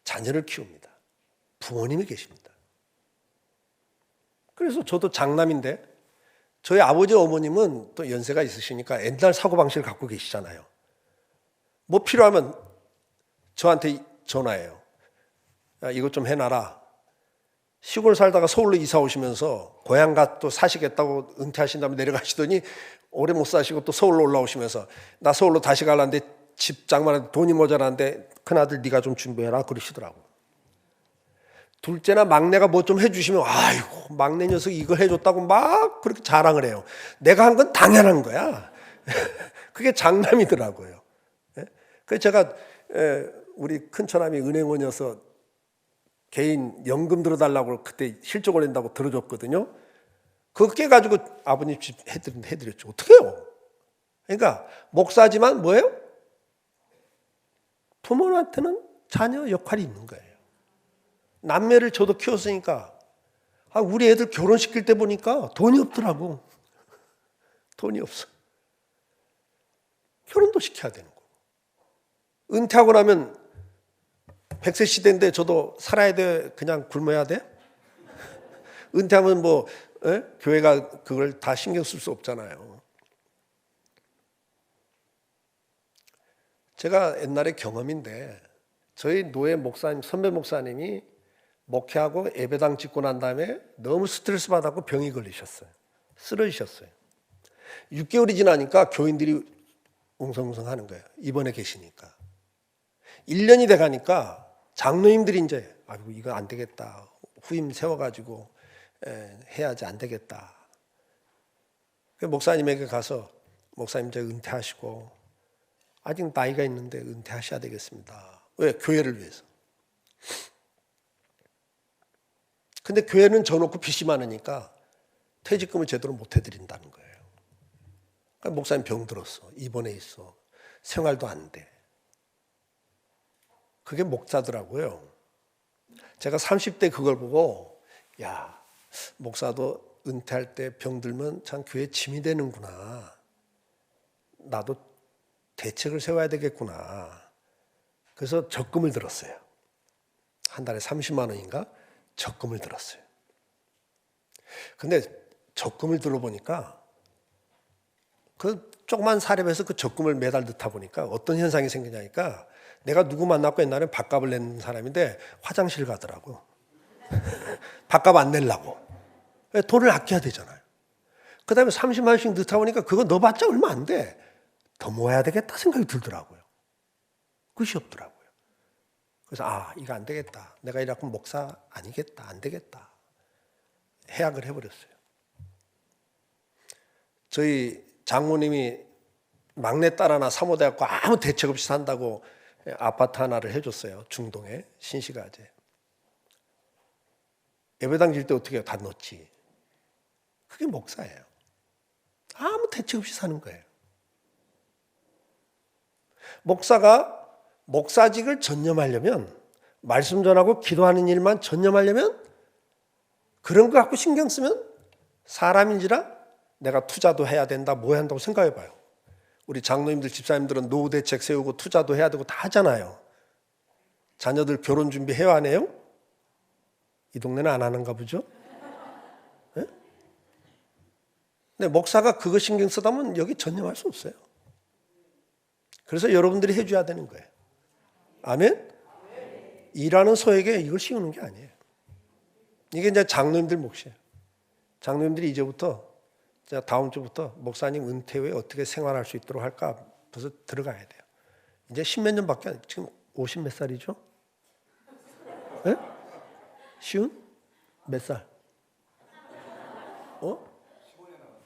자녀를 키웁니다. 부모님이 계십니다. 그래서 저도 장남인데 저희 아버지 어머님은 또 연세가 있으시니까 옛날 사고방식을 갖고 계시잖아요. 뭐 필요하면 저한테 전화해요. 야, 이것 좀 해놔라. 시골 살다가 서울로 이사 오시면서 고향가 또 사시겠다고 은퇴하신 다음에 내려가시더니 오래 못 사시고 또 서울로 올라오시면서 나 서울로 다시 가려는데 집 장만하는데 돈이 모자라는데 큰아들 네가 좀 준비해라 그러시더라고. 둘째나 막내가 뭐 좀 해주시면 아이고 막내 녀석이 이걸 해줬다고 막 그렇게 자랑을 해요. 내가 한 건 당연한 거야. 그게 장남이더라고요. 그래서 제가 우리 큰처남이 은행원이어서 개인 연금 들어달라고 그때 실적을 낸다고 들어줬거든요. 그거 깨가지고 아버님 집 해드렸죠. 어떻게 해요? 그러니까 목사지만 뭐예요? 부모한테는 자녀 역할이 있는 거예요. 남매를 저도 키웠으니까 우리 애들 결혼시킬 때 보니까 돈이 없더라고. 돈이 없어. 결혼도 시켜야 되는 거고. 은퇴하고 나면 100세 시대인데 저도 살아야 돼? 그냥 굶어야 돼? 은퇴하면 뭐 교회가 그걸 다 신경 쓸 수 없잖아요. 제가 옛날에 경험인데 저희 노예 목사님, 선배 목사님이 목회하고 예배당 짓고 난 다음에 너무 스트레스 받았고 병이 걸리셨어요. 쓰러지셨어요. 6개월이 지나니까 교인들이 웅성웅성 하는 거예요. 입원해 계시니까. 1년이 돼 가니까 장로님들이 이제 아이고 이거 안 되겠다. 후임 세워가지고 해야지 안 되겠다. 목사님에게 가서 목사님 이제 은퇴하시고 아직 나이가 있는데 은퇴하셔야 되겠습니다. 왜? 교회를 위해서. 근데 교회는 져놓고 빚이 많으니까 퇴직금을 제대로 못 해드린다는 거예요. 그러니까 목사님 병들었어. 입원해 있어. 생활도 안 돼. 그게 목사더라고요. 제가 30대 그걸 보고 야, 목사도 은퇴할 때 병들면 참 교회 짐이 되는구나. 나도 대책을 세워야 되겠구나. 그래서 적금을 들었어요. 한 달에 30만 원인가 적금을 들었어요. 근데 적금을 들어보니까 그 조그만 사례에서 그 적금을 매달 넣다 보니까 어떤 현상이 생기냐니까 내가 누구 만났고 옛날에 밥값을 내는 사람인데 화장실 가더라고. 밥값 안 내려고. 돈을 아껴야 되잖아요. 그 다음에 30만 원씩 넣다 보니까 그거 넣어봤자 얼마 안 돼. 더 모아야 되겠다 생각이 들더라고요. 끝이 없더라고요. 그래서 이거 안 되겠다. 내가 이렇게 목사 아니겠다. 안 되겠다. 해약을 해버렸어요. 저희 장모님이 막내딸 하나 사모돼갖고 아무 대책 없이 산다고 아파트 하나를 해줬어요. 중동에 신시가제. 예배당 질 때 어떻게 해요? 다 넣지. 그게 목사예요. 아무 대책 없이 사는 거예요. 목사가 목사직을 전념하려면 말씀 전하고 기도하는 일만 전념하려면 그런 거 갖고 신경 쓰면 사람인지라 내가 투자도 해야 된다, 뭐 해야 한다고 생각해 봐요. 우리 장로님들, 집사님들은 노후 대책 세우고 투자도 해야 되고 다 하잖아요. 자녀들 결혼 준비해요, 안 해요? 이 동네는 안 하는가 보죠? 네? 근데 목사가 그거 신경 쓰다 보면 여기 전념할 수 없어요. 그래서 여러분들이 해줘야 되는 거예요. 아멘? 일하는 소에게 이걸 씌우는 게 아니에요. 이게 이제 장로님들 몫이에요. 장로님들이 이제부터, 다음 주부터 목사님 은퇴 후에 어떻게 생활할 수 있도록 할까 벌써 들어가야 돼요. 이제 10몇 년밖에 안, 지금 50 몇 살이죠? 네? 쉬운? 몇 살?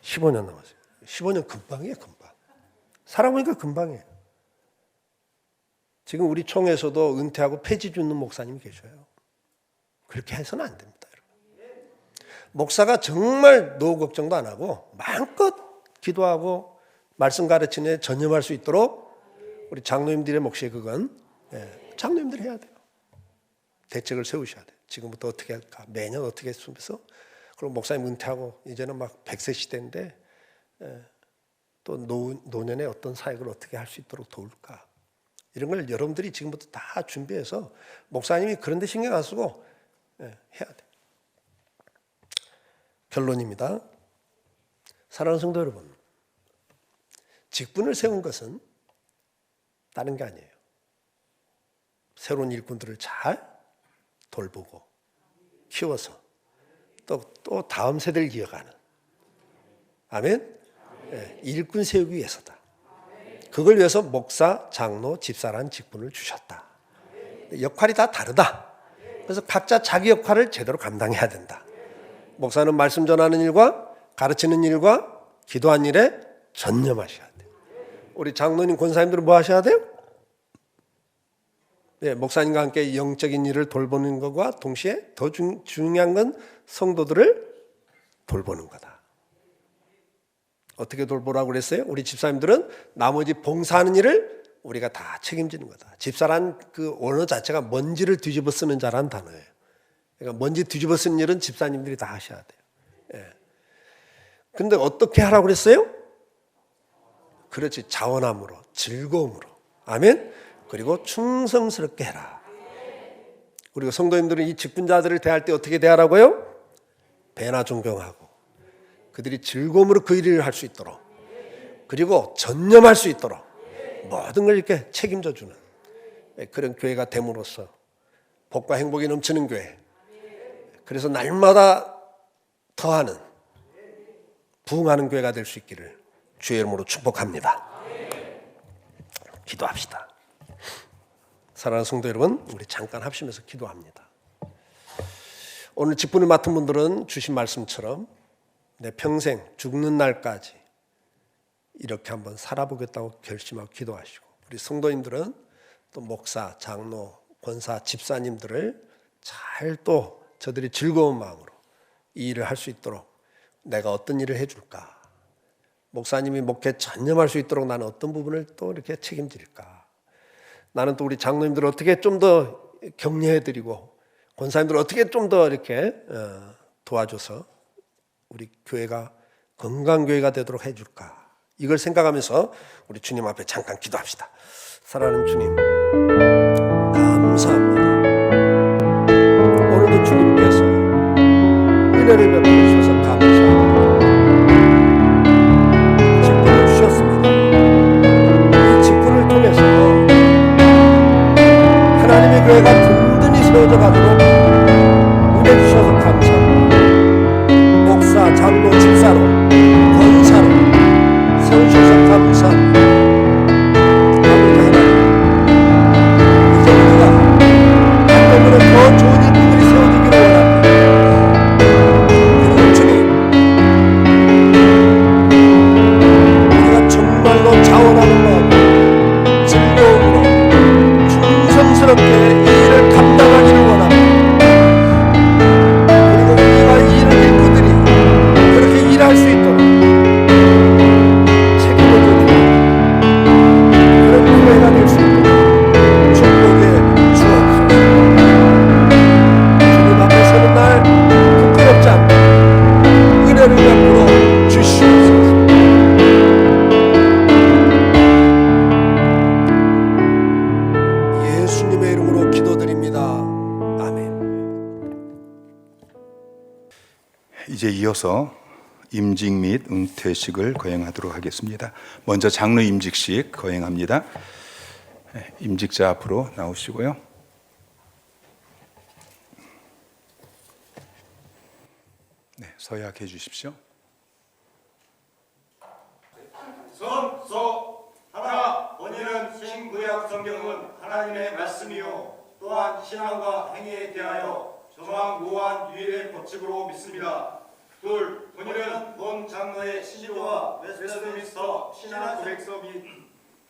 15년 남았어요. 15년 금방이에요, 금방. 살아보니까 금방이에요. 지금 우리 총회에서도 은퇴하고 폐지 주는 목사님이 계셔요. 그렇게 해서는 안 됩니다, 여러분. 목사가 정말 노후 걱정도 안 하고 마음껏 기도하고 말씀 가르치는 데 전념할 수 있도록 우리 장로님들의 몫이 그건 장로님들이 해야 돼요. 대책을 세우셔야 돼요. 지금부터 어떻게 할까? 매년 어떻게 했으면서 그리고 목사님 은퇴하고 이제는 막 100세 시대인데 또 노년에 어떤 사역을 어떻게 할 수 있도록 도울까? 이런 걸 여러분들이 지금부터 다 준비해서 목사님이 그런 데 신경 안 쓰고 해야 돼요. 결론입니다. 사랑하는 성도 여러분, 직분을 세운 것은 다른 게 아니에요. 새로운 일꾼들을 잘 돌보고 키워서 또 다음 세대를 이어가는, 아멘? 일꾼 세우기 위해서다. 그걸 위해서 목사, 장로, 집사라는 직분을 주셨다. 역할이 다 다르다. 그래서 각자 자기 역할을 제대로 감당해야 된다. 목사는 말씀 전하는 일과 가르치는 일과 기도하는 일에 전념하셔야 돼요. 우리 장로님, 권사님들은 뭐 하셔야 돼요? 목사님과 함께 영적인 일을 돌보는 것과 동시에 더 중요한 건 성도들을 돌보는 거다. 어떻게 돌보라고 그랬어요? 우리 집사님들은 나머지 봉사하는 일을 우리가 다 책임지는 거다. 집사란 그 언어 자체가 먼지를 뒤집어 쓰는 자라는 단어예요. 그러니까 먼지 뒤집어 쓰는 일은 집사님들이 다 하셔야 돼요. 그런데 어떻게 하라고 그랬어요? 그렇지, 자원함으로, 즐거움으로. 아멘? 그리고 충성스럽게 해라. 그리고 성도님들은 이 직분자들을 대할 때 어떻게 대하라고요? 배나 존경하고 그들이 즐거움으로 그 일을 할 수 있도록, 그리고 전념할 수 있도록 모든 걸 이렇게 책임져 주는 그런 교회가 됨으로써 복과 행복이 넘치는 교회, 그래서 날마다 더하는 부흥하는 교회가 될 수 있기를 주의 이름으로 축복합니다. 기도합시다. 사랑하는 성도 여러분, 우리 잠깐 합심해서 기도합니다. 오늘 직분을 맡은 분들은 주신 말씀처럼 내 평생 죽는 날까지 이렇게 한번 살아보겠다고 결심하고 기도하시고, 우리 성도님들은 또 목사, 장로, 권사, 집사님들을 잘 또 저들이 즐거운 마음으로 이 일을 할 수 있도록 내가 어떤 일을 해줄까, 목사님이 목회 전념할 수 있도록 나는 어떤 부분을 또 이렇게 책임질까, 나는 또 우리 장로님들을 어떻게 좀 더 격려해드리고 권사님들을 어떻게 좀 더 이렇게 도와줘서 우리 교회가 건강교회가 되도록 해줄까, 이걸 생각하면서 우리 주님 앞에 잠깐 기도합시다. 사랑하는 주님, 감사합니다. 오늘도 주님께서 은혜를 베풀어 주셔서 감사합니다. 직분을 주셨습니다. 이 직분을 통해서 하나님의 교회가 든든히 세워져 가도록 은혜 주셔서 감사합니다. 목사, 장로, 집사로, 권사로 세우셔서 감사합니다. 아버지 하나님, 이제 우리가 한편으로 더 좋은 일꾼들이 세워지기를 원합니다. 그리고 주님, 이제 이어서 임직 및 은퇴식을 거행하도록 하겠습니다. 먼저 장로 임직식 거행합니다. 임직자 앞으로 나오시고요. 네, 서약해 주십시오. 성서 하나 번이는 신구약 성경은 하나님의 말씀이요 또한 신앙과 행위에 대하여 정황무한 유일의 법칙으로 믿습니다. 둘, 번이는 본 장로의 시조와 웨스트민스터 신앙 고백서 및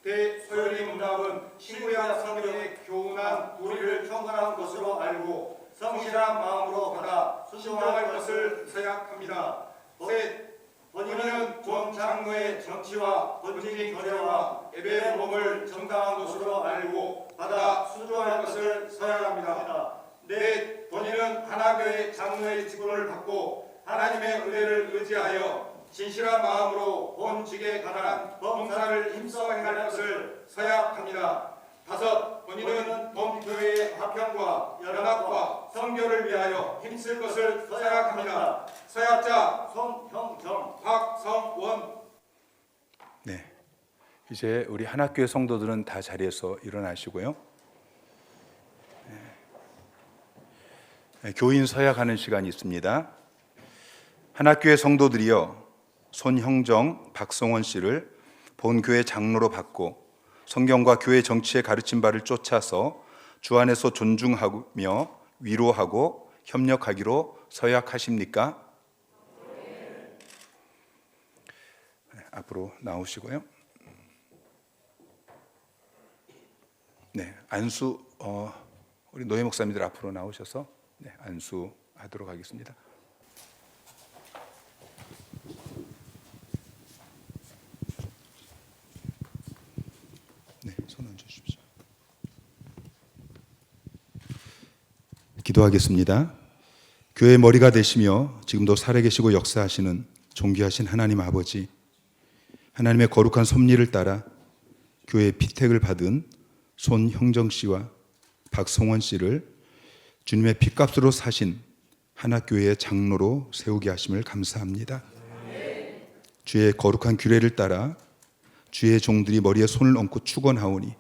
대소요리 문답은 신구약 성경의 교훈한 도리를 경건한 것으로 알고 성실한 마음으로 받아 순종할 것을 서약합니다. 셋, 번이는 본 장로의 정치와 번직의 결례와 예배의 법을 정당한 것으로 알고 받아 순종할 것을 서약합니다. 넷, 번이는 하나교회 장로의 직분을 받고 하나님의 은혜를 의지하여 진실한 마음으로 본직에 관한 범사를 힘써 행할 것을 서약합니다. 다섯, 번이는 본교회의 화평과 연합과 선교를 위하여 힘쓸 것을 서약합니다. 서약자 손형정, 박성원. 네, 이제 우리 한학교회 성도들은 다 자리에서 일어나시고요. 교인 서약하는 시간이 있습니다. 한학교회 성도들이여 손형정, 박성원 씨를 본교회 장로로 받고 성경과 교회 정치의 가르친 바를 쫓아서 주 안에서 존중하며 위로하고 협력하기로 서약하십니까? 네, 앞으로 나오시고요. 네, 안수 우리 노예 목사님들 앞으로 나오셔서 네, 안수하도록 하겠습니다. 네, 손 얹어 주십시오. 기도하겠습니다. 교회의 머리가 되시며 지금도 살아계시고 역사하시는 존귀하신 하나님 아버지, 하나님의 거룩한 섭리를 따라 교회의 피택을 받은 손형정 씨와 박성원 씨를 주님의 핏값으로 사신 한학교회의 장로로 세우게 하심을 감사합니다. 주의 거룩한 규례를 따라 주의 종들이 머리에 손을 얹고 축원하오니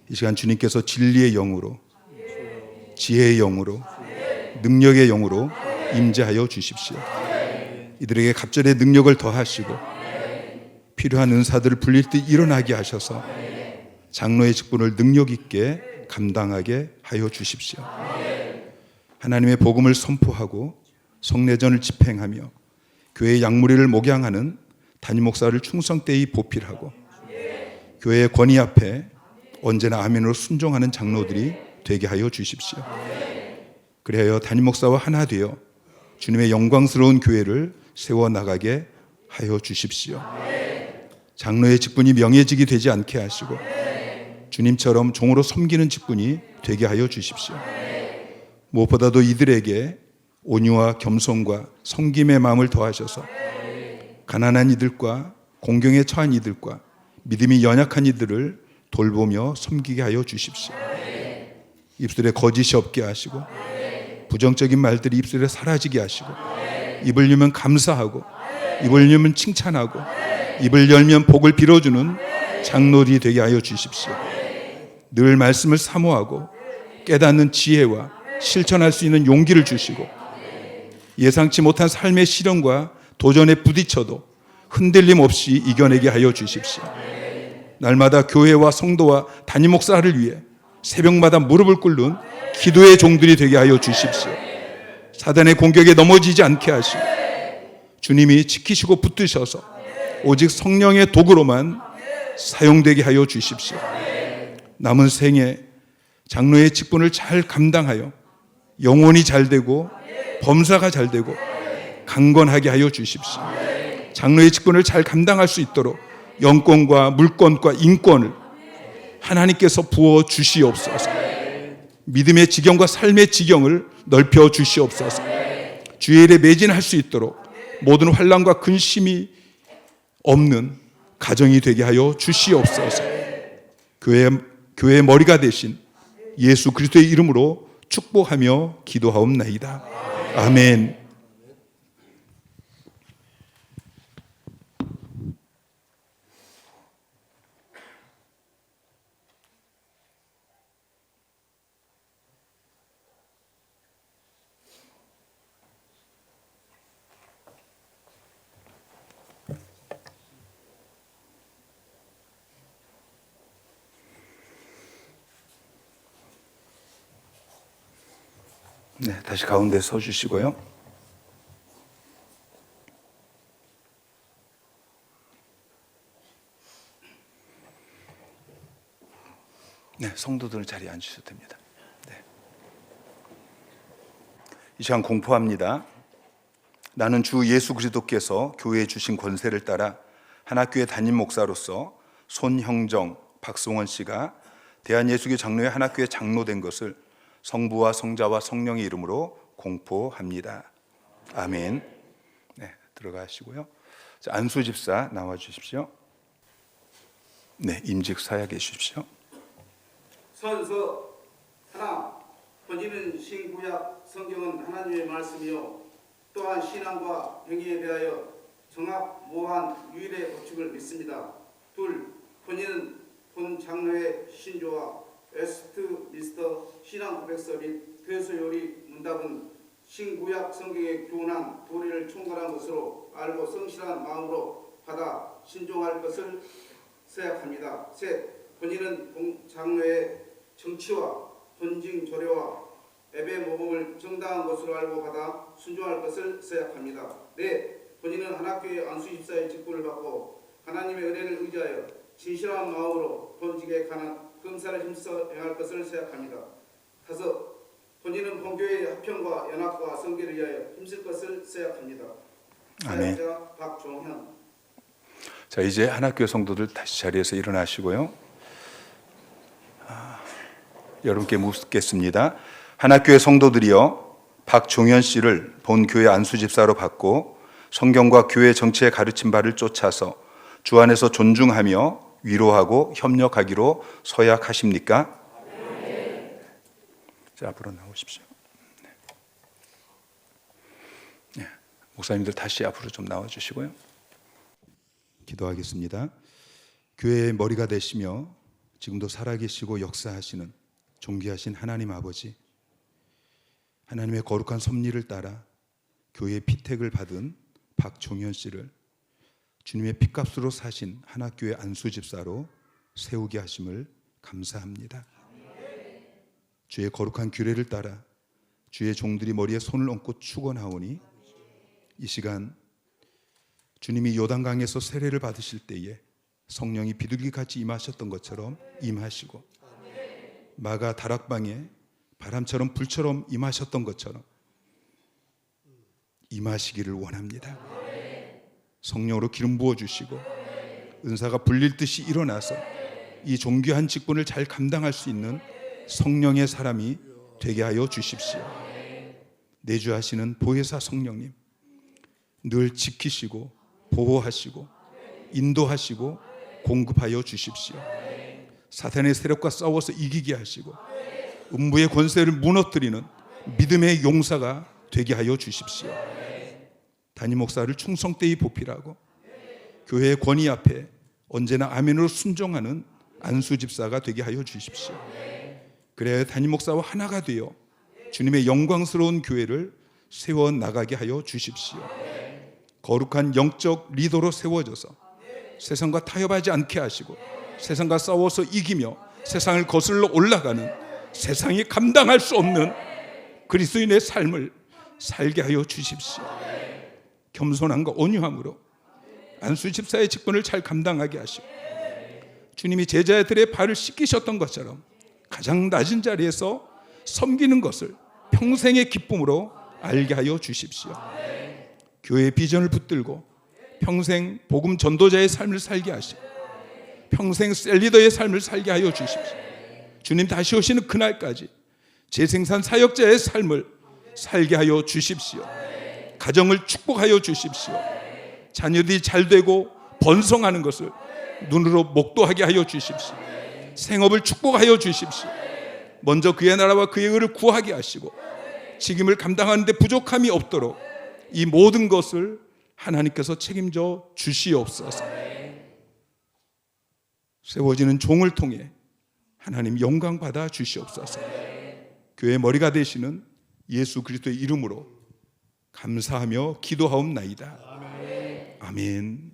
이 시간 주님께서 진리의 영으로, 지혜의 영으로, 능력의 영으로 임재하여 주십시오. 이들에게 갑절의 능력을 더하시고 필요한 은사들을 불릴 때 일어나게 하셔서 장로의 직분을 능력 있게 감당하게 하여 주십시오. 하나님의 복음을 선포하고 성례전을 집행하며 교회의 양무리를 목양하는 담임 목사를 충성되이 보필하고 교회의 권위 앞에 언제나 아멘으로 순종하는 장로들이 되게 하여 주십시오. 그리하여 담임 목사와 하나 되어 주님의 영광스러운 교회를 세워나가게 하여 주십시오. 장로의 직분이 명예직이 되지 않게 하시고 주님처럼 종으로 섬기는 직분이 되게 하여 주십시오. 무엇보다도 이들에게 온유와 겸손과 섬김의 마음을 더하셔서 가난한 이들과 공경에 처한 이들과 믿음이 연약한 이들을 돌보며 섬기게 하여 주십시오. 입술에 거짓이 없게 하시고 부정적인 말들이 입술에 사라지게 하시고 입을 열면 감사하고 입을 열면 칭찬하고 입을 열면 복을 빌어주는 장로들이 되게 하여 주십시오. 늘 말씀을 사모하고 깨닫는 지혜와 실천할 수 있는 용기를 주시고 예상치 못한 삶의 시련과 도전에 부딪혀도 흔들림 없이 이겨내게 하여 주십시오. 날마다 교회와 성도와 담임 목사를 위해 새벽마다 무릎을 꿇는 기도의 종들이 되게 하여 주십시오. 사단의 공격에 넘어지지 않게 하시고 주님이 지키시고 붙드셔서 오직 성령의 도구로만 사용되게 하여 주십시오. 남은 생에 장로의 직분을 잘 감당하여 영혼이 잘 되고 범사가 잘 되고 강건하게 하여 주십시오. 장로의 직분을 잘 감당할 수 있도록 영권과 물권과 인권을 하나님께서 부어 주시옵소서. 믿음의 지경과 삶의 지경을 넓혀 주시옵소서. 주의 일에 매진할 수 있도록 모든 환난과 근심이 없는 가정이 되게 하여 주시옵소서. 교회의 머리가 되신 예수 그리스도의 이름으로 축복하며 기도하옵나이다. 아멘. 네, 다시 가운데 서 주시고요. 네, 성도들 자리에 앉으셔도 됩니다. 네. 이 시간 공포합니다. 나는 주 예수 그리스도께서 교회에 주신 권세를 따라 한학교의 담임 목사로서 손형정, 박승원 씨가 대한예수교 장로회 한학교의 장로된 것을 성부와 성자와 성령의 이름으로 공포합니다. 아멘. 네, 들어가시고요. 자, 안수 집사 나와 주십시오. 네, 임직 사약해 주십시오. 선서 하나, 본인은 신구약 성경은 하나님의 말씀이요 또한 신앙과 행위에 대하여 정확 무한 유일의 법칙을 믿습니다. 둘, 본인은 본 장로의 신조와 웨스트민스터 신앙 고백서 및 대소요리 문답은 신구약 성경에 교훈한 도리를 총괄한 것으로 알고 성실한 마음으로 받아 신종할 것을 생각합니다. 셋, 본인은 본 장로의 정치와 헌징 조례와 예배 모범을 정당한 것으로 알고 받아 순종할 것을 생각합니다. 넷, 본인은 한학교의 안수집사의 직분을 받고 하나님의 은혜를 의지하여 진실한 마음으로 본직에 관한 검사를 힘써 행할 것을 생각합니다. 다섯, 본인은 본교회의 합평과 연합과 성결을 위하여 힘쓸 것을 생각합니다. 아멘. 사역자 박종현. 자, 이제 한학교 성도들 다시 자리에서 일어나시고요. 여러분께 묻겠습니다. 한학교의 성도들이여, 박종현 씨를 본 교회 안수집사로 받고 성경과 교회 정치에 가르친 바를 쫓아서 주 안에서 존중하며 위로하고 협력하기로 서약하십니까? 네. 자, 앞으로 나오십시오. 네. 네. 목사님들 다시 앞으로 좀 나와주시고요. 기도하겠습니다. 교회의 머리가 되시며 지금도 살아계시고 역사하시는 존귀하신 하나님 아버지, 하나님의 거룩한 섭리를 따라 교회의 피택을 받은 박종현 씨를 주님의 핏값으로 사신 한학교의 안수집사로 세우게 하심을 감사합니다. 주의 거룩한 규례를 따라 주의 종들이 머리에 손을 얹고 축원하오니 이 시간 주님이 요단강에서 세례를 받으실 때에 성령이 비둘기같이 임하셨던 것처럼 임하시고 마가 다락방에 바람처럼 불처럼 임하셨던 것처럼 임하시기를 원합니다. 성령으로 기름 부어주시고 은사가 불릴 듯이 일어나서 이 존귀한 직분을 잘 감당할 수 있는 성령의 사람이 되게 하여 주십시오. 내주하시는 보혜사 성령님, 늘 지키시고 보호하시고 인도하시고 공급하여 주십시오. 사탄의 세력과 싸워서 이기게 하시고 음부의 권세를 무너뜨리는 믿음의 용사가 되게 하여 주십시오. 담임 목사를 충성되이 보필하고 교회의 권위 앞에 언제나 아멘으로 순종하는 안수 집사가 되게 하여 주십시오. 그래야 담임 목사와 하나가 되어 주님의 영광스러운 교회를 세워 나가게 하여 주십시오. 거룩한 영적 리더로 세워져서 세상과 타협하지 않게 하시고 세상과 싸워서 이기며 세상을 거슬러 올라가는 세상이 감당할 수 없는 그리스도인의 삶을 살게 하여 주십시오. 겸손함과 온유함으로 안수 집사의 직분을 잘 감당하게 하시고 주님이 제자들의 발을 씻기셨던 것처럼 가장 낮은 자리에서 섬기는 것을 평생의 기쁨으로 알게 하여 주십시오. 교회의 비전을 붙들고 평생 복음 전도자의 삶을 살게 하시고 평생 셀리더의 삶을 살게 하여 주십시오. 주님 다시 오시는 그날까지 재생산 사역자의 삶을 살게 하여 주십시오. 가정을 축복하여 주십시오. 자녀들이 잘되고 번성하는 것을 눈으로 목도하게 하여 주십시오. 생업을 축복하여 주십시오. 먼저 그의 나라와 그의 의를 구하게 하시고 직임을 감당하는 데 부족함이 없도록 이 모든 것을 하나님께서 책임져 주시옵소서. 세워지는 종을 통해 하나님 영광 받아 주시옵소서. 교회의 머리가 되시는 예수 그리스도의 이름으로 감사하며 기도하옵나이다. 아멘.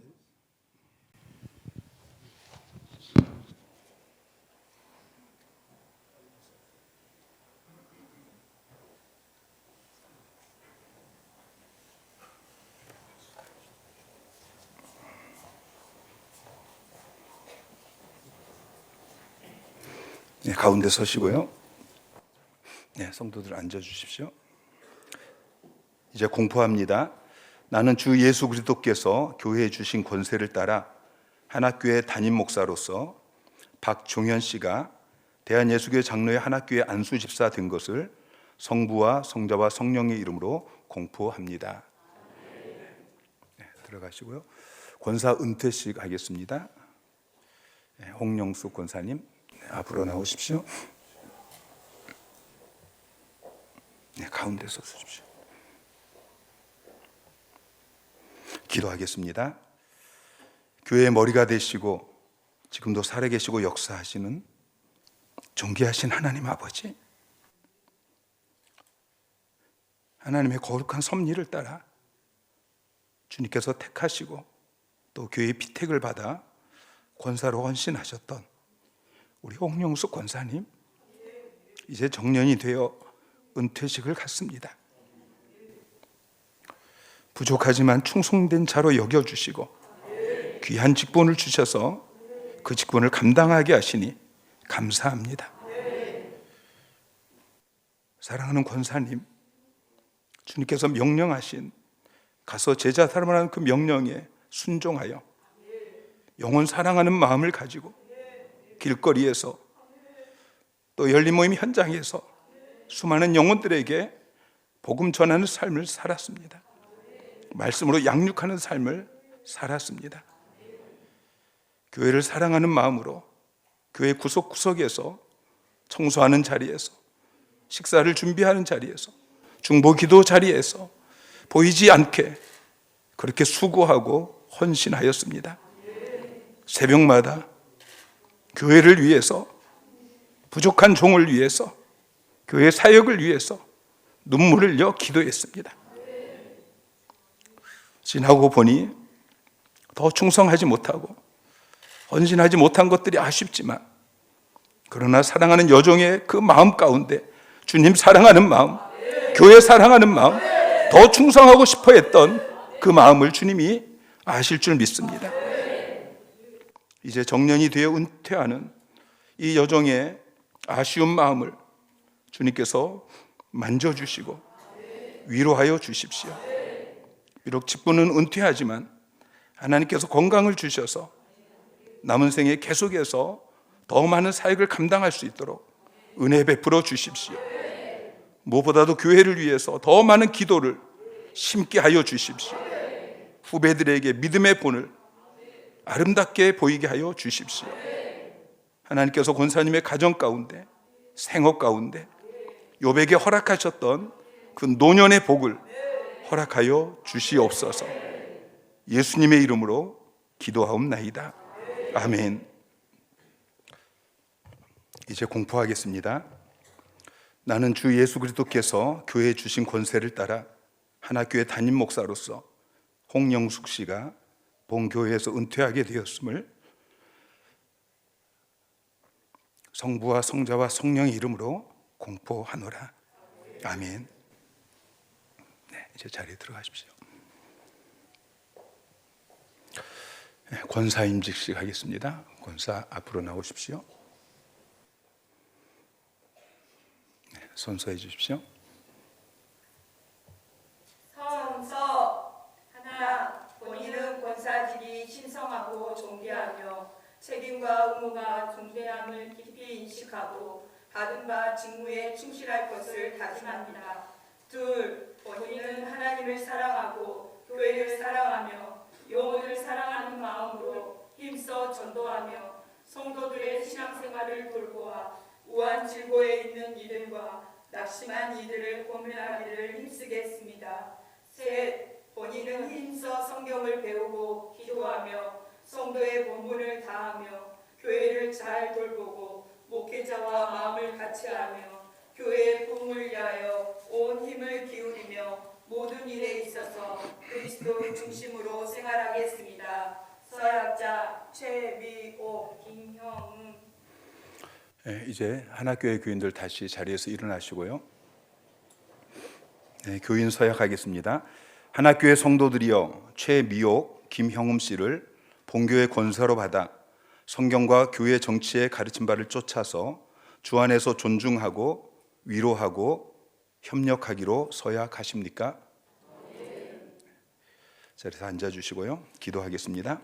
네, 가운데 서시고요. 네, 성도들 앉아 주십시오. 이제 공포합니다. 나는 주 예수 그리스도께서 교회에 주신 권세를 따라 한학교의 담임 목사로서 박종현 씨가 대한예수교회 장로의 한학교의 안수 집사 된 것을 성부와 성자와 성령의 이름으로 공포합니다. 네, 들어가시고요. 권사 은퇴식 하겠습니다. 네, 홍영숙 권사님 앞으로 나오십시오. 네, 가운데 서주십시오. 기도하겠습니다. 교회의 머리가 되시고 지금도 살아계시고 역사하시는 존귀하신 하나님 아버지, 하나님의 거룩한 섭리를 따라 주님께서 택하시고 또 교회의 피택을 받아 권사로 헌신하셨던 우리 홍영숙 권사님, 이제 정년이 되어 은퇴식을 갖습니다. 부족하지만 충성된 자로 여겨주시고 귀한 직분을 주셔서 그 직분을 감당하게 하시니 감사합니다. 사랑하는 권사님, 주님께서 명령하신 가서 제자 삼으라는 그 명령에 순종하여 영혼 사랑하는 마음을 가지고 길거리에서 또 열린 모임 현장에서 수많은 영혼들에게 복음 전하는 삶을 살았습니다. 말씀으로 양육하는 삶을 살았습니다. 교회를 사랑하는 마음으로 교회 구석구석에서 청소하는 자리에서, 식사를 준비하는 자리에서, 중보기도 자리에서 보이지 않게 그렇게 수고하고 헌신하였습니다. 새벽마다 교회를 위해서, 부족한 종을 위해서, 교회 사역을 위해서 눈물을 흘려 기도했습니다. 지나고 보니 더 충성하지 못하고 헌신하지 못한 것들이 아쉽지만, 그러나 사랑하는 여종의 그 마음 가운데 주님 사랑하는 마음, 교회 사랑하는 마음, 더 충성하고 싶어 했던 그 마음을 주님이 아실 줄 믿습니다. 이제 정년이 되어 은퇴하는 이 여종의 아쉬운 마음을 주님께서 만져주시고 위로하여 주십시오. 비록 직분은 은퇴하지만 하나님께서 건강을 주셔서 남은 생에 계속해서 더 많은 사역을 감당할 수 있도록 은혜 베풀어 주십시오. 무엇보다도 교회를 위해서 더 많은 기도를 심게 하여 주십시오. 후배들에게 믿음의 본을 아름답게 보이게 하여 주십시오. 하나님께서 권사님의 가정 가운데, 생업 가운데 욥에게 허락하셨던 그 노년의 복을 허락하여 주시옵소서. 예수님의 이름으로 기도하옵나이다. 아멘. 이제 공포하겠습니다. 나는 주 예수 그리스도께서 교회에 주신 권세를 따라 하나교회 담임 목사로서 홍영숙 씨가 본교회에서 은퇴하게 되었음을 성부와 성자와 성령의 이름으로 공포하노라. 아멘. 네, 이제 자리에 들어가십시오. 네, 권사 임직식 하겠습니다. 권사 앞으로 나오십시오. 네, 선서해 주십시오. 선서 하나, 본인은 권사직이 신성하고 존귀하며 책임과 의무가 중대함을 깊이 인식하고 받은 바 직무에 충실할 것을 다짐합니다. 둘, 본인은 하나님을 사랑하고 교회를 사랑하며 영혼을 사랑하는 마음으로 힘써 전도하며 성도들의 신앙생활을 돌보아 우한 질고에 있는 이들과 낙심한 이들을 권면하기를 힘쓰겠습니다. 셋, 본인은 힘써 성경을 배우고 기도하며 성도의 본분을 다하며 교회를 잘 돌보고 목회자와 마음을 같이하며 교회의 부흥을 위하여 온 힘을 기울이며 모든 일에 있어서 그리스도 중심으로 생활하겠습니다. 서약자 최미옥, 김형은. 네, 이제 하나교회 교인들 다시 자리에서 일어나시고요. 네, 교인 서약하겠습니다. 하나교회 성도들이여, 최미옥, 김형음 씨를 본교회 권사로 받아 성경과 교회 정치의 가르친 바를 쫓아서 주 안에서 존중하고 위로하고 협력하기로 서약하십니까? 자리에서 앉아주시고요. 기도하겠습니다.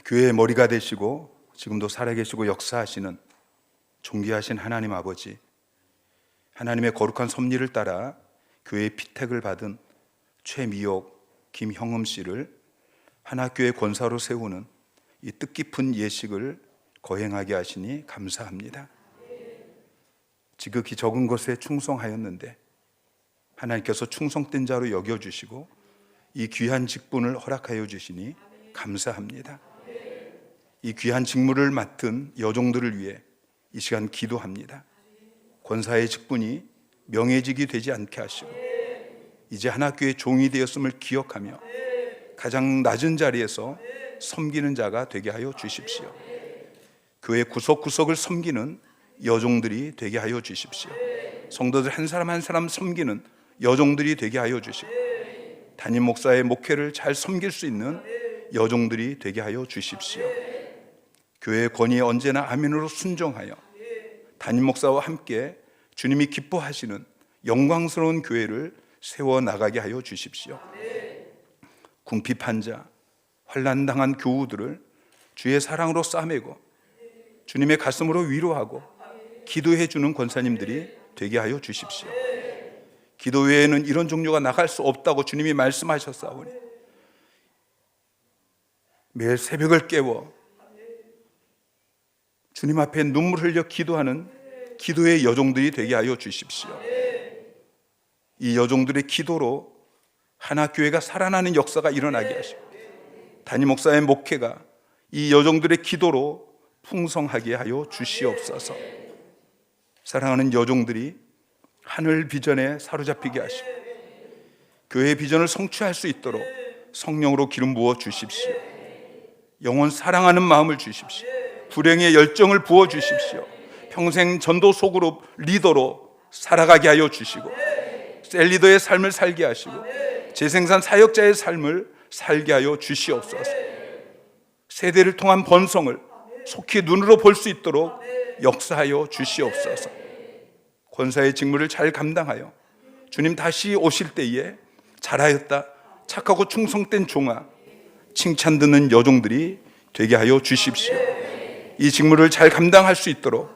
교회의 머리가 되시고 지금도 살아계시고 역사하시는 존귀하신 하나님 아버지, 하나님의 거룩한 섭리를 따라 교회의 피택을 받은 최미옥, 김형음 씨를 한학교의 권사로 세우는 이 뜻깊은 예식을 거행하게 하시니 감사합니다. 지극히 적은 것에 충성하였는데 하나님께서 충성된 자로 여겨주시고 이 귀한 직분을 허락하여 주시니 감사합니다. 이 귀한 직무를 맡은 여종들을 위해 이 시간 기도합니다. 권사의 직분이 명예직이 되지 않게 하시고 이제 한학교의 종이 되었음을 기억하며 가장 낮은 자리에서 섬기는 자가 되게 하여 주십시오. 교회 구석구석을 섬기는 여종들이 되게 하여 주십시오. 성도들 한 사람 한 사람 섬기는 여종들이 되게 하여 주시고 담임 목사의 목회를 잘 섬길 수 있는 여종들이 되게 하여 주십시오. 교회의 권위에 언제나 아멘으로 순종하여 담임 목사와 함께 주님이 기뻐하시는 영광스러운 교회를 세워나가게 하여 주십시오. 궁핍한 자, 환난당한 교우들을 주의 사랑으로 싸매고 주님의 가슴으로 위로하고 기도해 주는 권사님들이 되게 하여 주십시오. 기도 외에는 이런 종류가 나갈 수 없다고 주님이 말씀하셨사오니 매일 새벽을 깨워 주님 앞에 눈물 흘려 기도하는 기도의 여종들이 되게 하여 주십시오. 이 여종들의 기도로 한학교회가 살아나는 역사가 일어나게 하시고 담임 목사의 목회가 이 여종들의 기도로 풍성하게 하여 주시옵소서. 사랑하는 여종들이 하늘 비전에 사로잡히게 하시고 교회의 비전을 성취할 수 있도록 성령으로 기름 부어 주십시오. 영혼 사랑하는 마음을 주십시오. 불행의 열정을 부어 주십시오. 평생 전도 소그룹 리더로 살아가게 하여 주시고 셀리더의 삶을 살게 하시고 재생산 사역자의 삶을 살게 하여 주시옵소서. 세대를 통한 번성을 속히 눈으로 볼 수 있도록 역사하여 주시옵소서. 권사의 직무를 잘 감당하여 주님 다시 오실 때에 잘하였다, 착하고 충성된 종아, 칭찬 듣는 여종들이 되게 하여 주십시오. 이 직무를 잘 감당할 수 있도록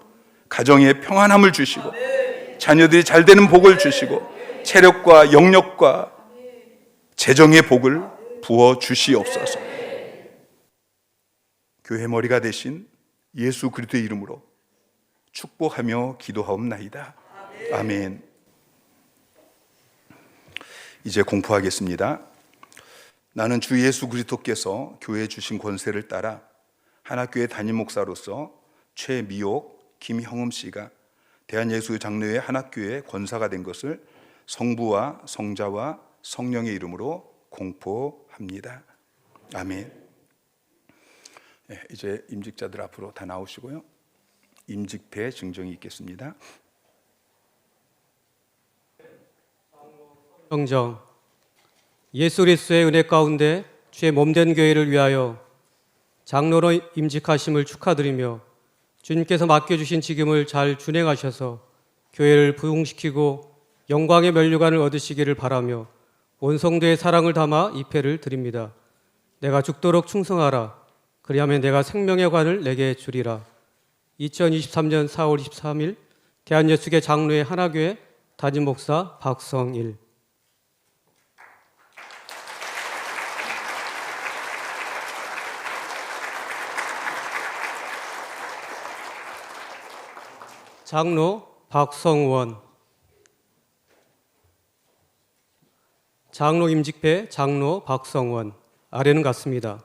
가정에 평안함을 주시고 자녀들이 잘 되는 복을 주시고 체력과 영력과 재정의 복을 부어 주시옵소서. 교회 머리가 되신 예수 그리스도의 이름으로 축복하며 기도하옵나이다. 아멘. 이제 공포하겠습니다. 나는 주 예수 그리스도께서 교회에 주신 권세를 따라 한학교의 담임 목사로서 최미옥, 김형음 씨가 대한예수 장로회 한학교의 권사가 된 것을 성부와 성자와 성령의 이름으로 공포합니다. 아멘. 네, 이제 임직자들 앞으로 다 나오시고요. 임직패 증정이 있겠습니다. 정정. 예수 그리스도의 은혜 가운데 주의 몸된 교회를 위하여 장로로 임직하심을 축하드리며 주님께서 맡겨주신 직임을 잘 준행하셔서 교회를 부흥시키고 영광의 면류관을 얻으시기를 바라며 온 성도의 사랑을 담아 이 패를 드립니다. 내가 죽도록 충성하라. 그리하면 내가 생명의 관을 내게 주리라. 2023년 4월 23일 대한예수계 장로회 하나교회 담임 목사 박성일. 장로 박성원. 장로 임직패 장로 박성원. 아래는 같습니다.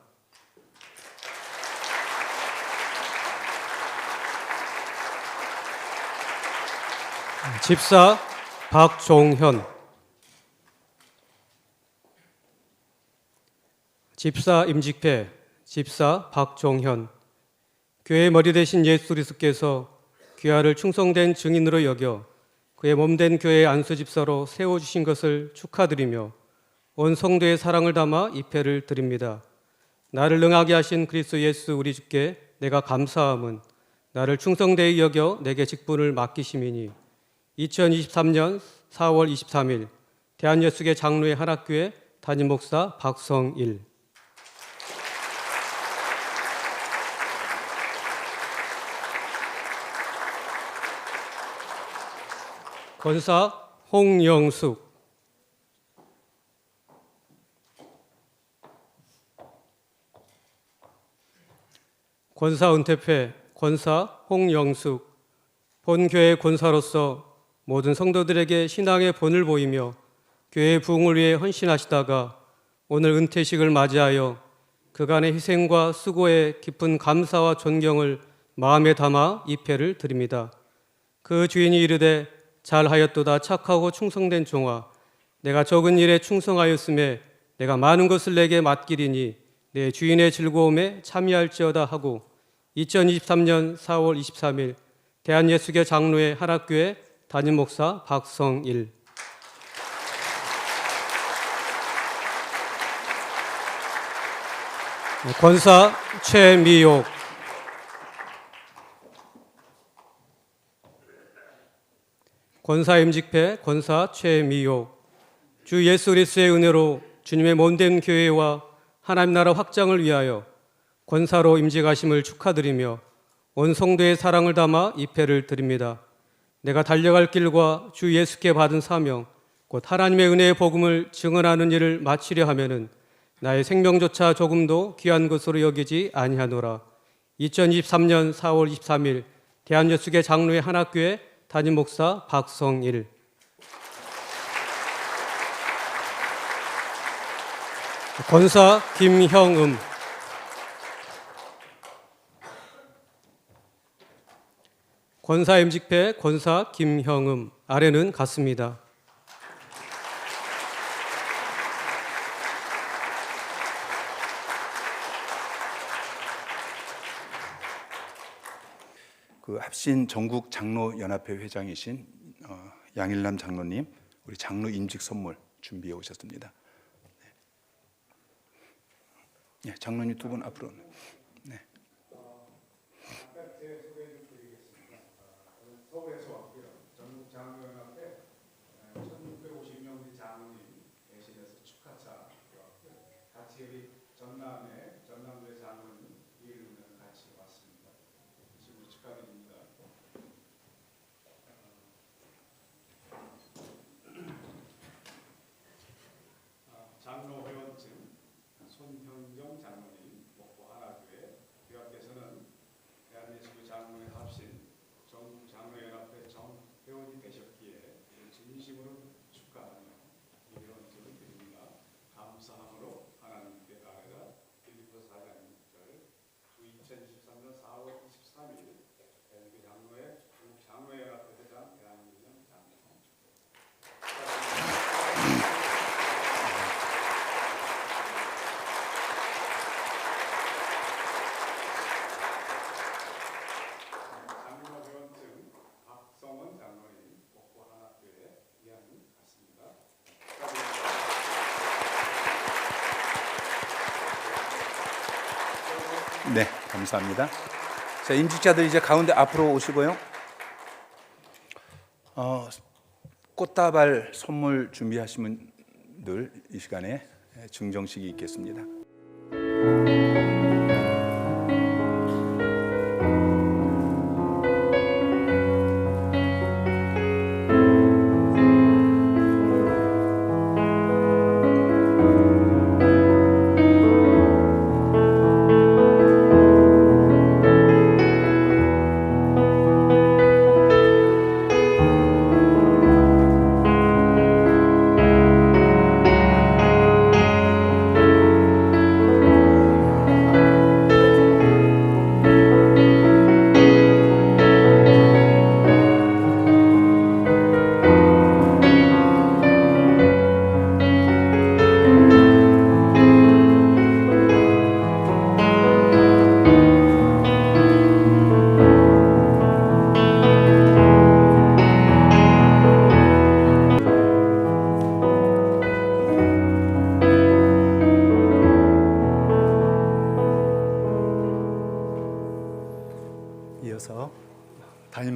집사 박종현. 집사 임직패 집사 박종현. 교회의 머리 되신 예수 그리스도께서 귀하를 충성된 증인으로 여겨 그의 몸된 교회의 안수 집사로 세워주신 것을 축하드리며 온 성도의 사랑을 담아 이 패를 드립니다. 나를 능하게 하신 그리스도 예수 우리 주께 내가 감사함은 나를 충성되이 여겨 내게 직분을 맡기심이니 2023년 4월 23일 대한예수계 장로회 한학교회 담임 목사 박성일. 권사 홍영숙. 권사 은퇴패 권사 홍영숙. 본교회 권사로서 모든 성도들에게 신앙의 본을 보이며 교회의 부흥을 위해 헌신하시다가 오늘 은퇴식을 맞이하여 그간의 희생과 수고에 깊은 감사와 존경을 마음에 담아 입회를 드립니다. 그 주인이 이르되 잘하였도다 착하고 충성된 종아, 내가 적은 일에 충성하였음에 내가 많은 것을 내게 맡기리니 내 주인의 즐거움에 참여할지어다 하고 2023년 4월 23일 대한예수계 장로회 한학교회 담임 목사 박성일. 권사 최미옥. 권사 임직패 권사 최미옥. 주 예수 그리스도의 은혜로 주님의 몸된 교회와 하나님 나라 확장을 위하여 권사로 임직하심을 축하드리며 온 성도의 사랑을 담아 입회를 드립니다. 내가 달려갈 길과 주 예수께 받은 사명, 곧 하나님의 은혜의 복음을 증언하는 일을 마치려 하면은 나의 생명조차 조금도 귀한 것으로 여기지 아니하노라. 2023년 4월 23일 대한예수계 장로회 한학교회 담임 목사 박성일. 권사 김형음. 권사 임직패 권사 김형음. 아래는 같습니다. 그 합신 전국 장로 연합회 회장이신 양일남 장로님, 우리 장로 임직 선물 준비해 오셨습니다. 네, 장로님 두 분 앞으로. 네. 서울에서 왔고요. 전국 장로연합회 1650명 장로님 대신해서 축하차 왔고요. 같이 우리 전남대 장로님 이일훈 같이 왔습니다. 진심으로 축하드립니다. 장로 회원증 손형정 장로님 목포 하나교회 교회께서는 대한예수교 장로회 합신 전국 장로연합회 전 회원이 되셨기에 진심으로 축하하며 이런증을 드립니다. 감사함으로 하나님께 나아가 빌립보 4장 6절 주 2023년 4월 23일 대한예수교 장로회 전국 장로연합회 회장 대한민정 장로. 박성원 장로님 목포 하나교회 이하는 같습니다. 네, 감사합니다. 자, 임직자들 이제 가운데 앞으로 오시고요. 꽃다발 선물 준비하신 분들 이 시간에 증정식이 있겠습니다.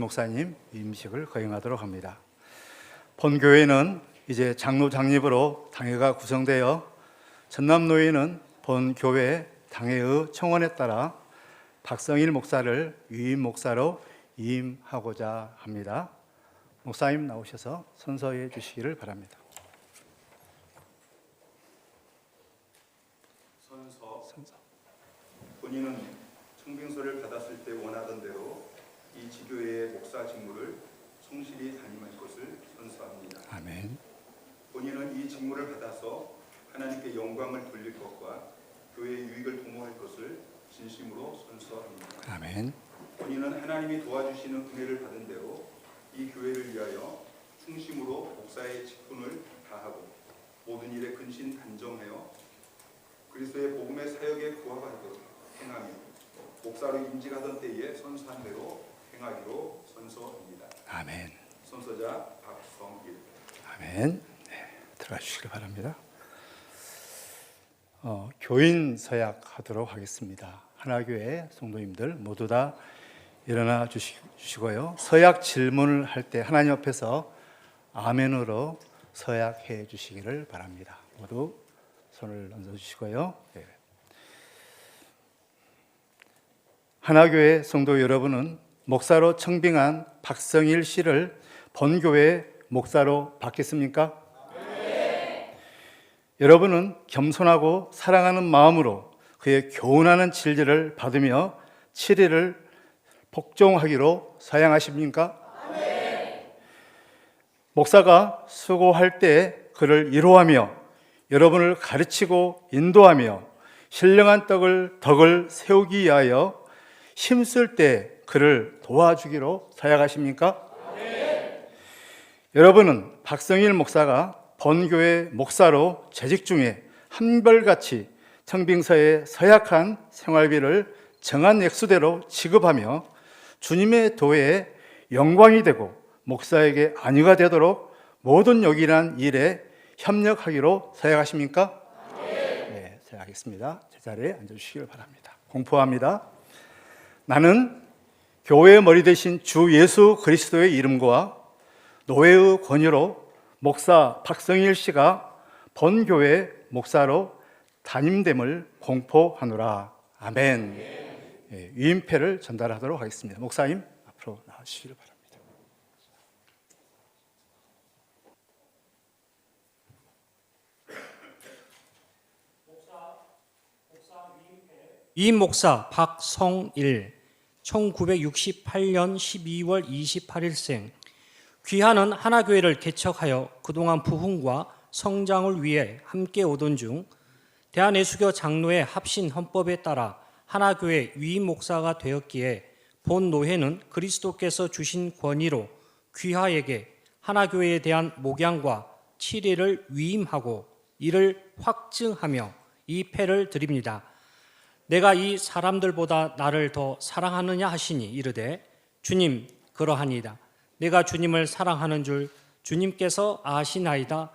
목사님 임식을 거행하도록 합니다. 본교회는 이제 장로 장립으로 당회가 구성되어 전남노회는 본교회 당회의 청원에 따라 박성일 목사를 위임 목사로 위임하고자 합니다. 목사님 나오셔서 선서해 주시기를 바랍니다. 선서. 본인은 청빙서를 받았을 때 원하던 대로 이 지교회의 목사 직무를 성실히 담임할 것을 선서합니다. 아멘. 본인은 이 직무를 받아서 하나님께 영광을 돌릴 것과 교회의 유익을 도모할 것을 진심으로 선서합니다. 아멘. 본인은 하나님이 도와주시는 은혜를 받은 대로 이 교회를 위하여 충심으로 목사의 직분을 다하고 모든 일에 근신 단정하여 그리스도의 복음의 사역에 부합하도록 행하며 목사로 임직하던 때에 선서한 대로 행하기로 선서합니다. 아멘. 선서자 박성일. 아멘. 네, 들어가 주시길 바랍니다. 교인 서약하도록 하겠습니다. 하나교회 성도님들 모두 다 일어나 주시고요. 서약 질문을 할 때 하나님 앞에서 아멘으로 서약해 주시기를 바랍니다. 모두 손을 얹어 주시고요. 네. 하나교회 성도 여러분은 목사로 청빙한 박성일 씨를 본교회 목사로 받겠습니까? 네. 여러분은 겸손하고 사랑하는 마음으로 그의 교훈하는 진리를 받으며 7일을 복종하기로 사양하십니까? 네. 목사가 수고할 때 그를 위로하며 여러분을 가르치고 인도하며 신령한 덕을 세우기 위하여 힘쓸 때 그를 도와주기로 사양하십니까? 네. 여러분은 박성일 목사가 본교회 목사로 재직 중에 한결같이 청빙서에 서약한 생활비를 정한 액수대로 지급하며 주님의 도에 영광이 되고 목사에게 안위가 되도록 모든 요긴한 일에 협력하기로 서약하십니까? 네, 서약하겠습니다. 제자리에 앉아주시길 바랍니다. 공포합니다. 나는 교회의 머리 대신 주 예수 그리스도의 이름과 노회의 권유로 목사 박성일 씨가 본교회 목사로 담임됨을 공포하노라. 아멘. 네, 위임패를 전달하도록 하겠습니다. 목사님 앞으로 나와주시길 바랍니다. 위임 목사 박성일 1968년 12월 28일생. 귀하는 하나교회를 개척하여 그동안 부흥과 성장을 위해 함께 오던 중 대한예수교 장로회 합신 헌법에 따라 하나교회 위임 목사가 되었기에 본 노회는 그리스도께서 주신 권위로 귀하에게 하나교회에 대한 목양과 치리를 위임하고 이를 확증하며 이 패를 드립니다. 내가 이 사람들보다 나를 더 사랑하느냐 하시니 이르되 주님 그러하니이다. 내가 주님을 사랑하는 줄 주님께서 아시나이다.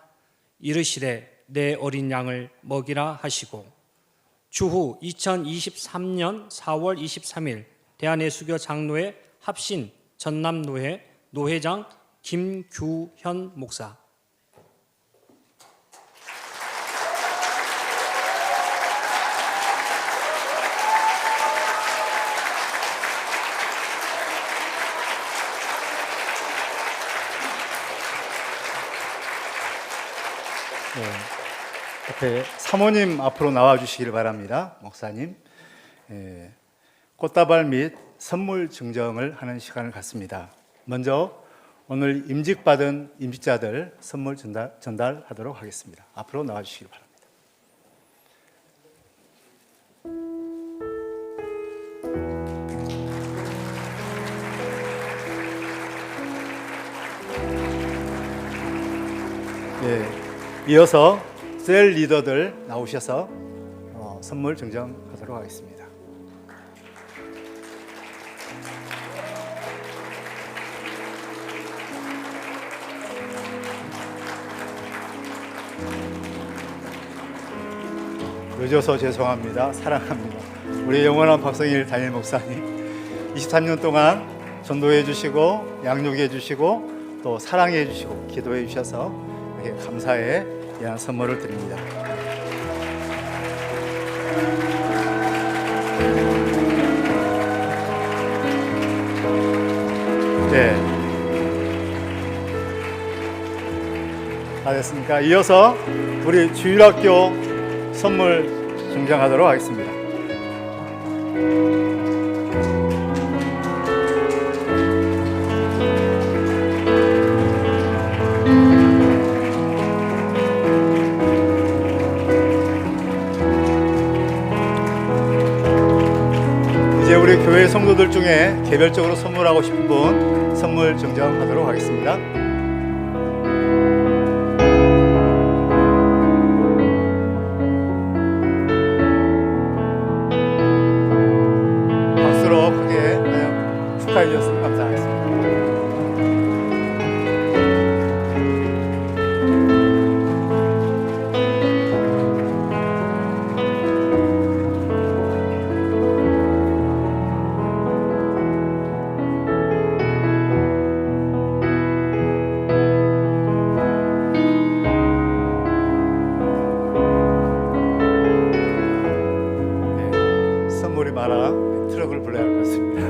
이르시되 내 어린 양을 먹이라 하시고 주후 2023년 4월 23일 대한예수교 장로회 합신 전남노회 노회장 김규현 목사. 네, 앞에 사모님 앞으로 나와 주시길 바랍니다. 목사님. 꽃다발 및 선물 증정을 하는 시간을 갖습니다. 먼저 오늘 임직받은 임직자들 선물 전달하도록 하겠습니다. 앞으로 나와 주시길 바랍니다. 네. 이어서 셀 리더들 나오셔서 선물 증정하도록 하겠습니다. 늦어서 죄송합니다. 사랑합니다. 우리 영원한 박성일 담임 목사님 23년 동안 전도해 주시고 양육해 주시고 또 사랑해 주시고 기도해 주셔서 이렇게 감사의 귀한 선물을 드립니다. 네. 다 됐습니까? 이어서 우리 주일학교 선물 증정하도록 하겠습니다. 이제 우리 교회 성도들 중에 개별적으로 선물하고 싶은 분 선물 증정하도록 하겠습니다. 박수로 크게 축하해 주셨으면 감사하겠습니다. 선물이 많아 트럭을 불러야 할 것 같습니다.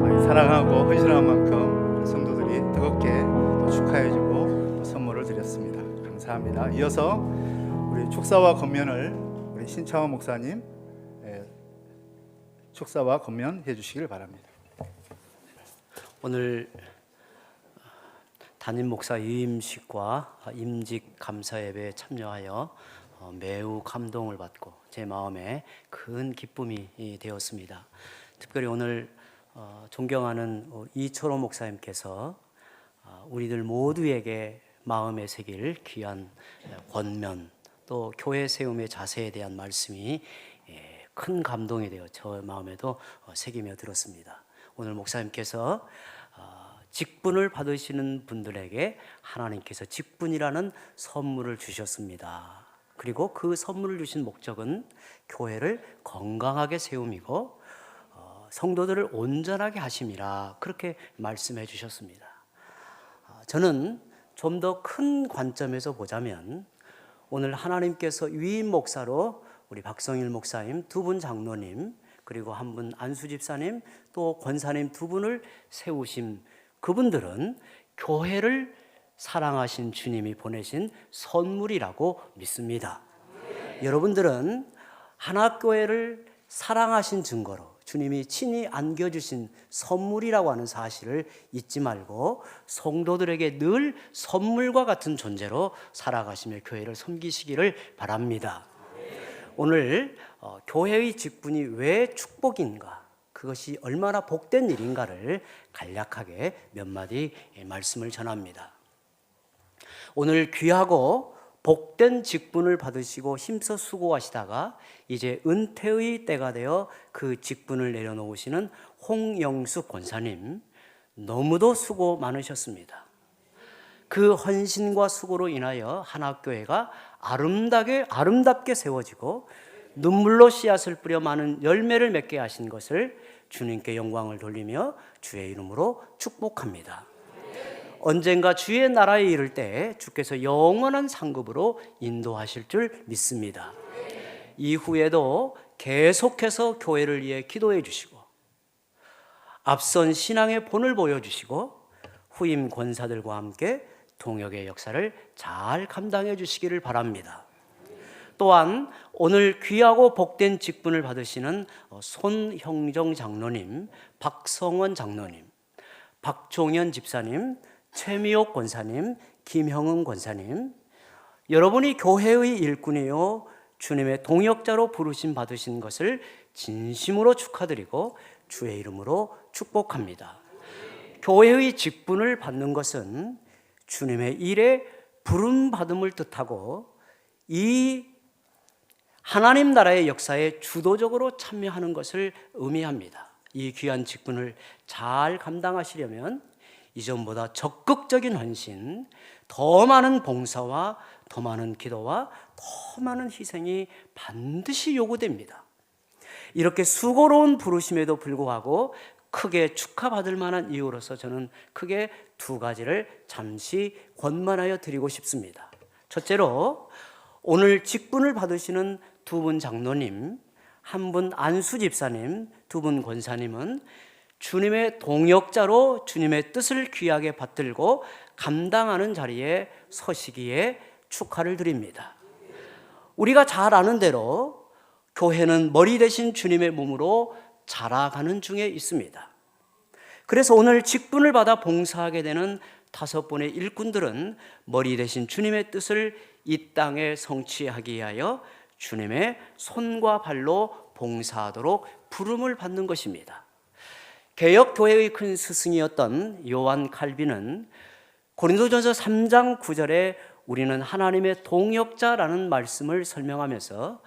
많이 사랑하고 헌신한 만큼 성도들이 뜨겁게 또 축하해주고 또 선물을 드렸습니다. 감사합니다. 이어서 우리 축사와 권면을 우리 신창원 목사님 축사와 권면해 주시길 바랍니다. 오늘 담임 목사 유임식과 임직 감사 예배에 참여하여 매우 감동을 받고 제 마음에 큰 기쁨이 되었습니다. 특별히 오늘 존경하는 이철호 목사님께서 우리들 모두에게 마음에 새길 귀한 권면 또 교회 세움의 자세에 대한 말씀이 큰 감동이 되어 저 마음에도 새기며 들었습니다. 오늘 목사님께서 직분을 받으시는 분들에게 하나님께서 직분이라는 선물을 주셨습니다. 그리고 그 선물을 주신 목적은 교회를 건강하게 세움이고 성도들을 온전하게 하심이라 그렇게 말씀해 주셨습니다. 저는 좀 더 큰 관점에서 보자면 오늘 하나님께서 위임 목사로 우리 박성일 목사님, 두 분 장로님, 그리고 한 분 안수 집사님, 또 권사님 두 분을 세우신 그분들은 교회를 사랑하신 주님이 보내신 선물이라고 믿습니다. 여러분들은 하나교회를 사랑하신 증거로 주님이 친히 안겨주신 선물이라고 하는 사실을 잊지 말고 성도들에게 늘 선물과 같은 존재로 살아가시며 교회를 섬기시기를 바랍니다. 오늘 교회의 직분이 왜 축복인가, 그것이 얼마나 복된 일인가를 간략하게 몇 마디 말씀을 전합니다. 오늘 귀하고 복된 직분을 받으시고 힘써 수고하시다가 이제 은퇴의 때가 되어 그 직분을 내려놓으시는 홍영숙 권사님, 너무도 수고 많으셨습니다. 그 헌신과 수고로 인하여 하나교회가 아름답게 세워지고 눈물로 씨앗을 뿌려 많은 열매를 맺게 하신 것을 주님께 영광을 돌리며 주의 이름으로 축복합니다. 언젠가 주의 나라에 이를 때 주께서 영원한 상급으로 인도하실 줄 믿습니다. 이후에도 계속해서 교회를 위해 기도해 주시고 앞선 신앙의 본을 보여주시고 후임 권사들과 함께 동역의 역사를 잘 감당해 주시기를 바랍니다. 또한 오늘 귀하고 복된 직분을 받으시는 손형정 장로님, 박성원 장로님, 박종현 집사님, 최미옥 권사님, 김형은 권사님, 여러분이 교회의 일꾼이요 주님의 동역자로 부르심 받으신 것을 진심으로 축하드리고 주의 이름으로 축복합니다. 교회의 직분을 받는 것은 주님의 일에 부름받음을 뜻하고 이 하나님 나라의 역사에 주도적으로 참여하는 것을 의미합니다. 이 귀한 직분을 잘 감당하시려면 이전보다 적극적인 헌신, 더 많은 봉사와 더 많은 기도와 더 많은 희생이 반드시 요구됩니다. 이렇게 수고로운 부르심에도 불구하고 크게 축하받을 만한 이유로서 저는 크게 두 가지를 잠시 권만하여 드리고 싶습니다. 첫째로 오늘 직분을 받으시는 두 분 장로님, 한 분 안수 집사님, 두 분 권사님은 주님의 동역자로 주님의 뜻을 귀하게 받들고 감당하는 자리에 서시기에 축하를 드립니다. 우리가 잘 아는 대로 교회는 머리 대신 주님의 몸으로 자라가는 중에 있습니다. 그래서 오늘 직분을 받아 봉사하게 되는 5분의 일꾼들은 머리 대신 주님의 뜻을 이 땅에 성취하기 위하여 주님의 손과 발로 봉사하도록 부름을 받는 것입니다. 개역 교회의 큰 스승이었던 요한 칼빈은 고린도전서 3장 9절에 우리는 하나님의 동역자라는 말씀을 설명하면서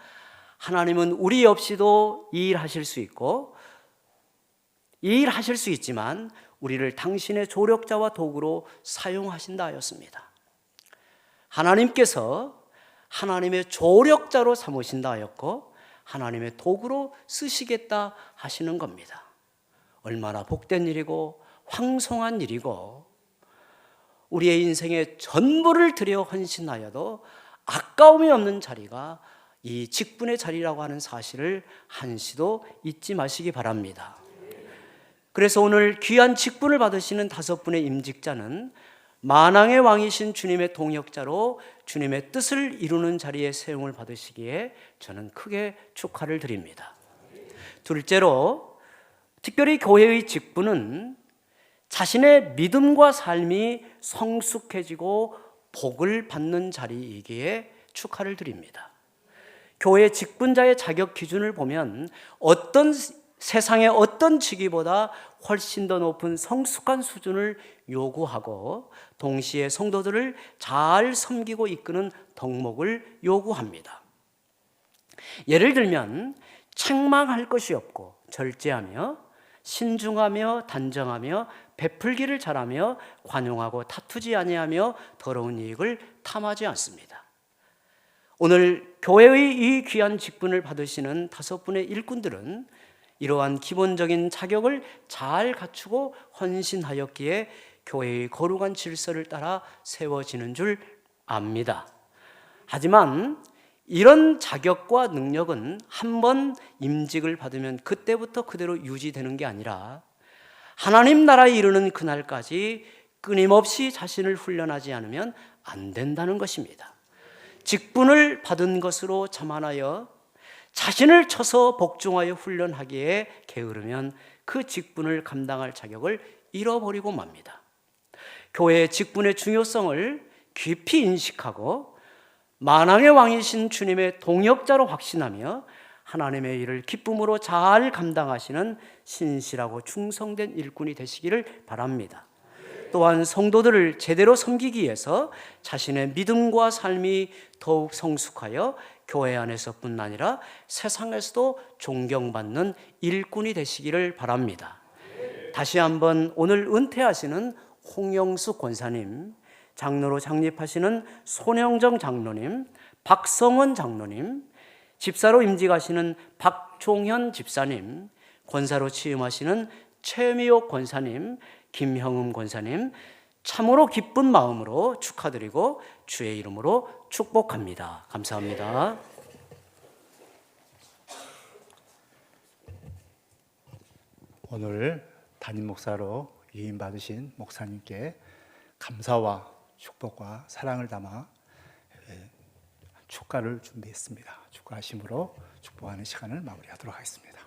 하나님은 우리 없이도 이 일하실 수 있고 이 일하실 수 있지만 우리를 당신의 조력자와 도구로 사용하신다 하였습니다. 하나님께서 하나님의 조력자로 삼으신다 하였고 하나님의 도구로 쓰시겠다 하시는 겁니다. 얼마나 복된 일이고 황송한 일이고 우리의 인생에 전부를 들여 헌신하여도 아까움이 없는 자리가 이 직분의 자리라고 하는 사실을 한시도 잊지 마시기 바랍니다. 그래서 오늘 귀한 직분을 받으시는 5분의 임직자는 만왕의 왕이신 주님의 동역자로 주님의 뜻을 이루는 자리에 세움을 받으시기에 저는 크게 축하를 드립니다. 둘째로 특별히 교회의 직분은 자신의 믿음과 삶이 성숙해지고 복을 받는 자리이기에 축하를 드립니다. 교회 직분자의 자격 기준을 보면 세상의 어떤 직위보다 훨씬 더 높은 성숙한 수준을 요구하고 동시에 성도들을 잘 섬기고 이끄는 덕목을 요구합니다. 예를 들면 책망할 것이 없고 절제하며 신중하며 단정하며 베풀기를 잘하며 관용하고 다투지 아니하며 더러운 이익을 탐하지 않습니다. 오늘 교회의 이 귀한 직분을 받으시는 5분의 일꾼들은 이러한 기본적인 자격을 잘 갖추고 헌신하였기에 교회의 거룩한 질서를 따라 세워지는 줄 압니다. 하지만 이런 자격과 능력은 한번 임직을 받으면 그때부터 그대로 유지되는 게 아니라 하나님 나라에 이르는 그날까지 끊임없이 자신을 훈련하지 않으면 안 된다는 것입니다. 직분을 받은 것으로 자만하여 자신을 쳐서 복종하여 훈련하기에 게으르면 그 직분을 감당할 자격을 잃어버리고 맙니다. 교회의 직분의 중요성을 깊이 인식하고 만왕의 왕이신 주님의 동역자로 확신하며 하나님의 일을 기쁨으로 잘 감당하시는 신실하고 충성된 일꾼이 되시기를 바랍니다. 또한 성도들을 제대로 섬기기 위해서 자신의 믿음과 삶이 더욱 성숙하여 교회 안에서뿐 아니라 세상에서도 존경받는 일꾼이 되시기를 바랍니다. 다시 한번 오늘 은퇴하시는 홍영숙 권사님, 장로로 장립하시는 손영정 장로님, 박성원 장로님, 집사로 임직하시는 박종현 집사님, 권사로 취임하시는 최미옥 권사님, 김형음 권사님, 참으로 기쁜 마음으로 축하드리고 주의 이름으로 축복합니다. 감사합니다. 오늘 담임 목사로 위임 받으신 목사님께 감사와 축복과 사랑을 담아 축가를 준비했습니다. 축가하심으로 축복하는 시간을 마무리하도록 하겠습니다.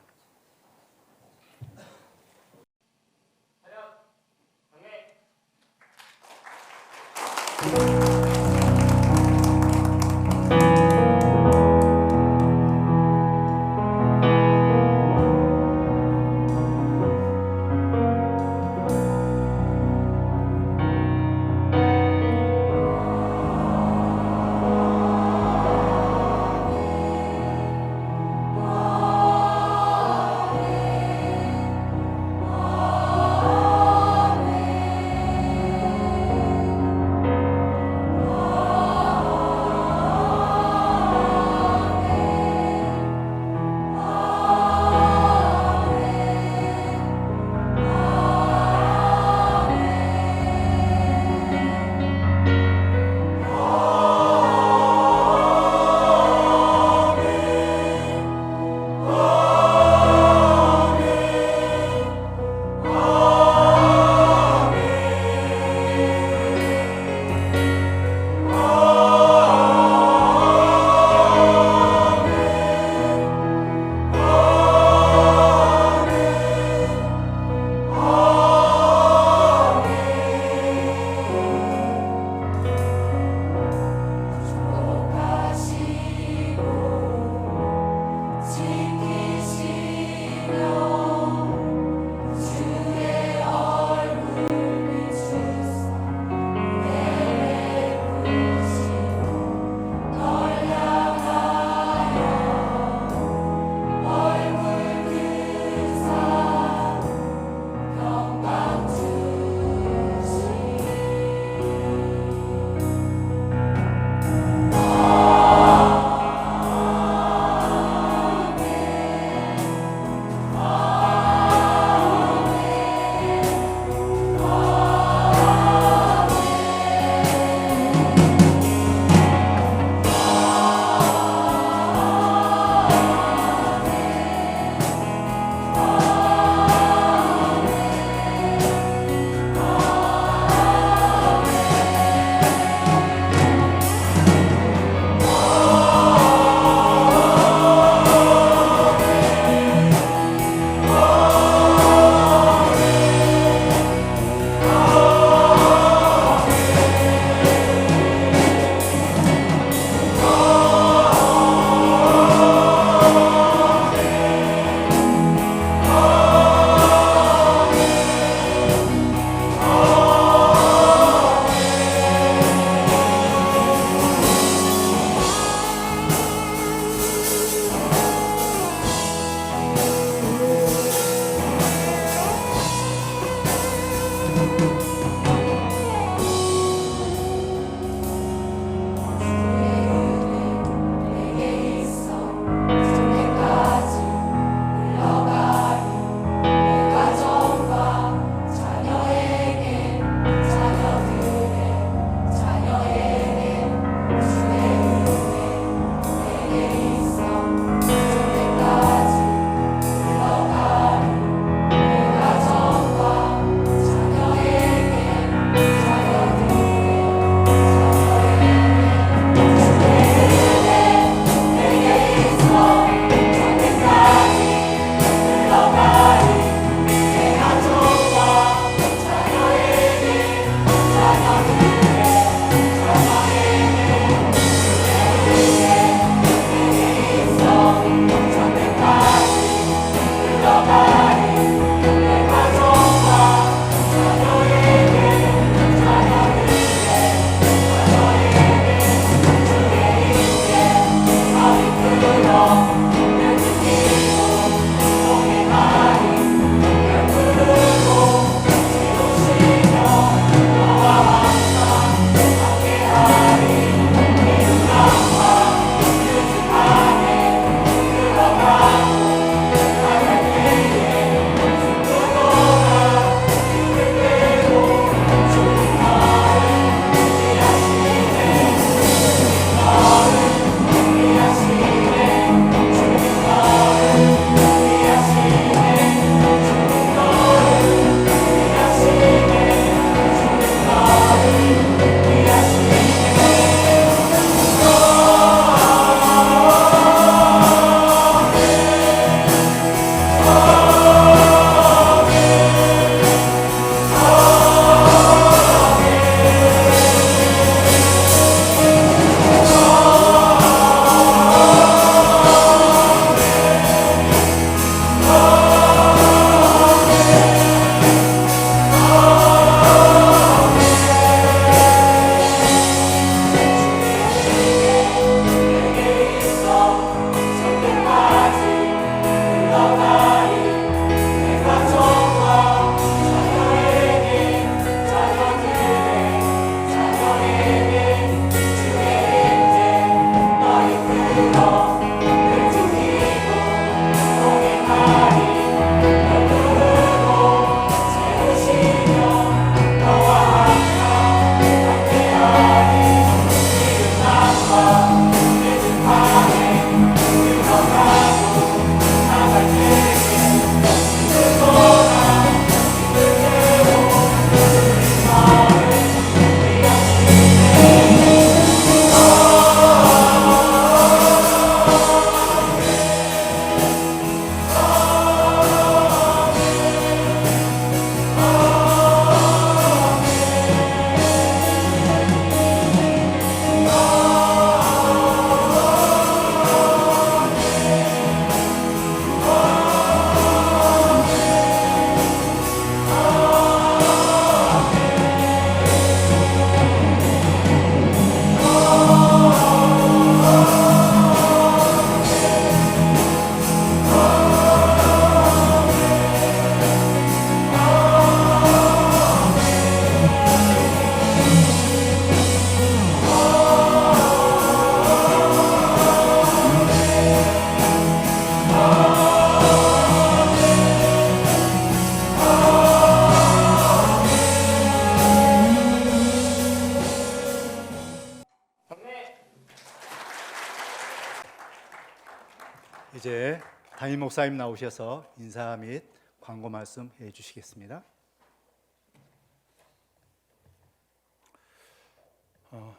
이제 담임 목사님 나오셔서 인사 및 광고 말씀 해 주시겠습니다.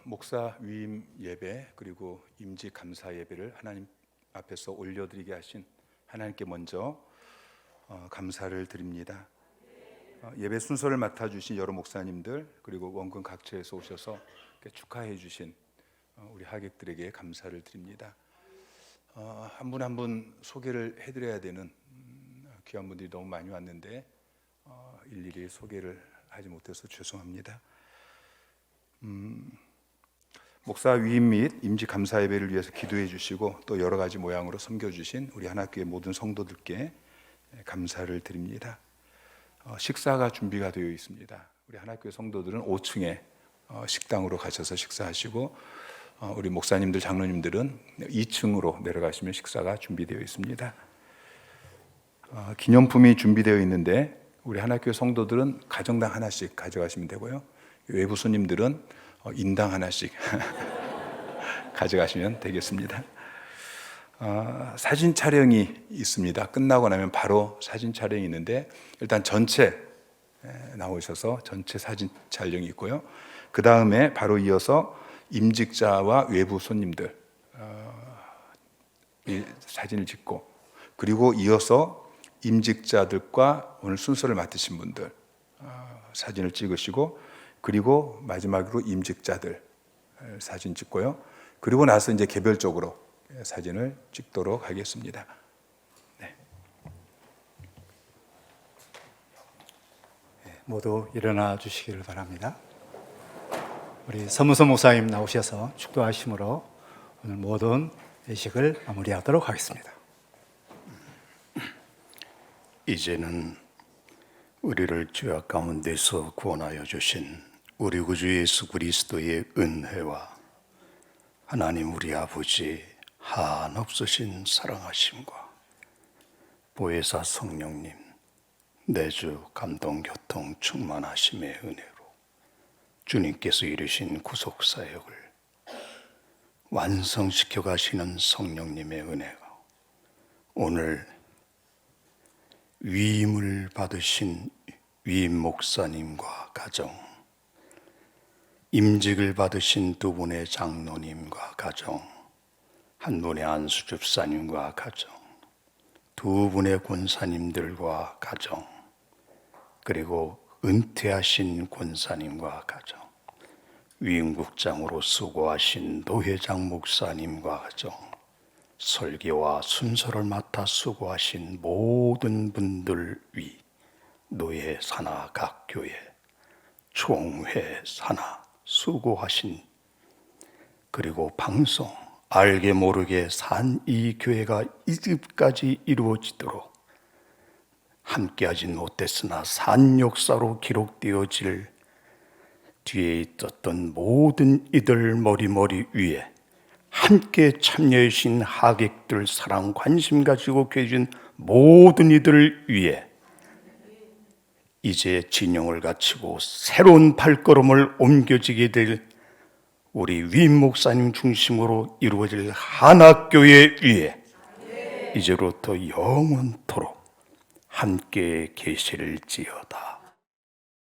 목사 위임 예배 그리고 임직 감사 예배를 하나님 앞에서 올려드리게 하신 하나님께 먼저 감사를 드립니다. 예배 순서를 맡아주신 여러 목사님들 그리고 원근 각처에서 오셔서 축하해 주신 우리 하객들에게 감사를 드립니다. 한 분 한 분 소개를 해드려야 되는 귀한 분들이 너무 많이 왔는데 일일이 소개를 하지 못해서 죄송합니다. 목사 위임 및 임직 감사 예배를 위해서 기도해 주시고 또 여러 가지 모양으로 섬겨 주신 우리 하나교회 모든 성도들께 감사를 드립니다. 식사가 준비가 되어 있습니다. 우리 하나교회 성도들은 5층에 식당으로 가셔서 식사하시고 우리 목사님들 장로님들은 2층으로 내려가시면 식사가 준비되어 있습니다. 기념품이 준비되어 있는데 우리 하나교회 성도들은 가정당 하나씩 가져가시면 되고요. 외부 손님들은 인당 하나씩 가져가시면 되겠습니다. 사진 촬영이 있습니다. 끝나고 나면 바로 사진 촬영이 있는데 일단 전체 나오셔서 전체 사진 촬영이 있고요. 그 다음에 바로 이어서 임직자와 외부 손님들 이 사진을 찍고 그리고 이어서 임직자들과 오늘 순서를 맡으신 분들 사진을 찍으시고 그리고 마지막으로 임직자들 사진 찍고요. 그리고 나서 이제 개별적으로 사진을 찍도록 하겠습니다. 네. 모두 일어나 주시기를 바랍니다. 우리 서문서 목사님 나오셔서 축도하심으로 오늘 모든 예식을 마무리하도록 하겠습니다. 이제는 우리를 죄악 가운데서 구원하여 주신 우리 구주 예수 그리스도의 은혜와 하나님 우리 아버지 한없으신 사랑하심과 보혜사 성령님 내주 감동 교통 충만하심의 은혜로 주님께서 이루신 구속사역을 완성시켜 가시는 성령님의 은혜가 오늘 위임을 받으신 위임 목사님과 가정, 임직을 받으신 두 분의 장로님과 가정, 한 분의 안수 집사님과 가정, 두 분의 권사님들과 가정, 그리고 은퇴하신 권사님과 가정, 위임국장으로 수고하신 노회장 목사님과 가정, 설교와 순서를 맡아 수고하신 모든 분들 위 노예 산하 각 교회 총회 산하 수고하신 그리고 방송 알게 모르게 산 이 교회가 이집까지 이루어지도록 함께하진 못했으나 산 역사로 기록되어질 뒤에 있었던 모든 이들 머리 위에 함께 참여해 주신 하객들 사랑 관심 가지고 계신 모든 이들을 위해 이제 진영을 갖추고 새로운 발걸음을 옮겨지게 될 우리 위임 목사님 중심으로 이루어질 하나교회 위에 이제로부터 영원토록 함께 계실지어다.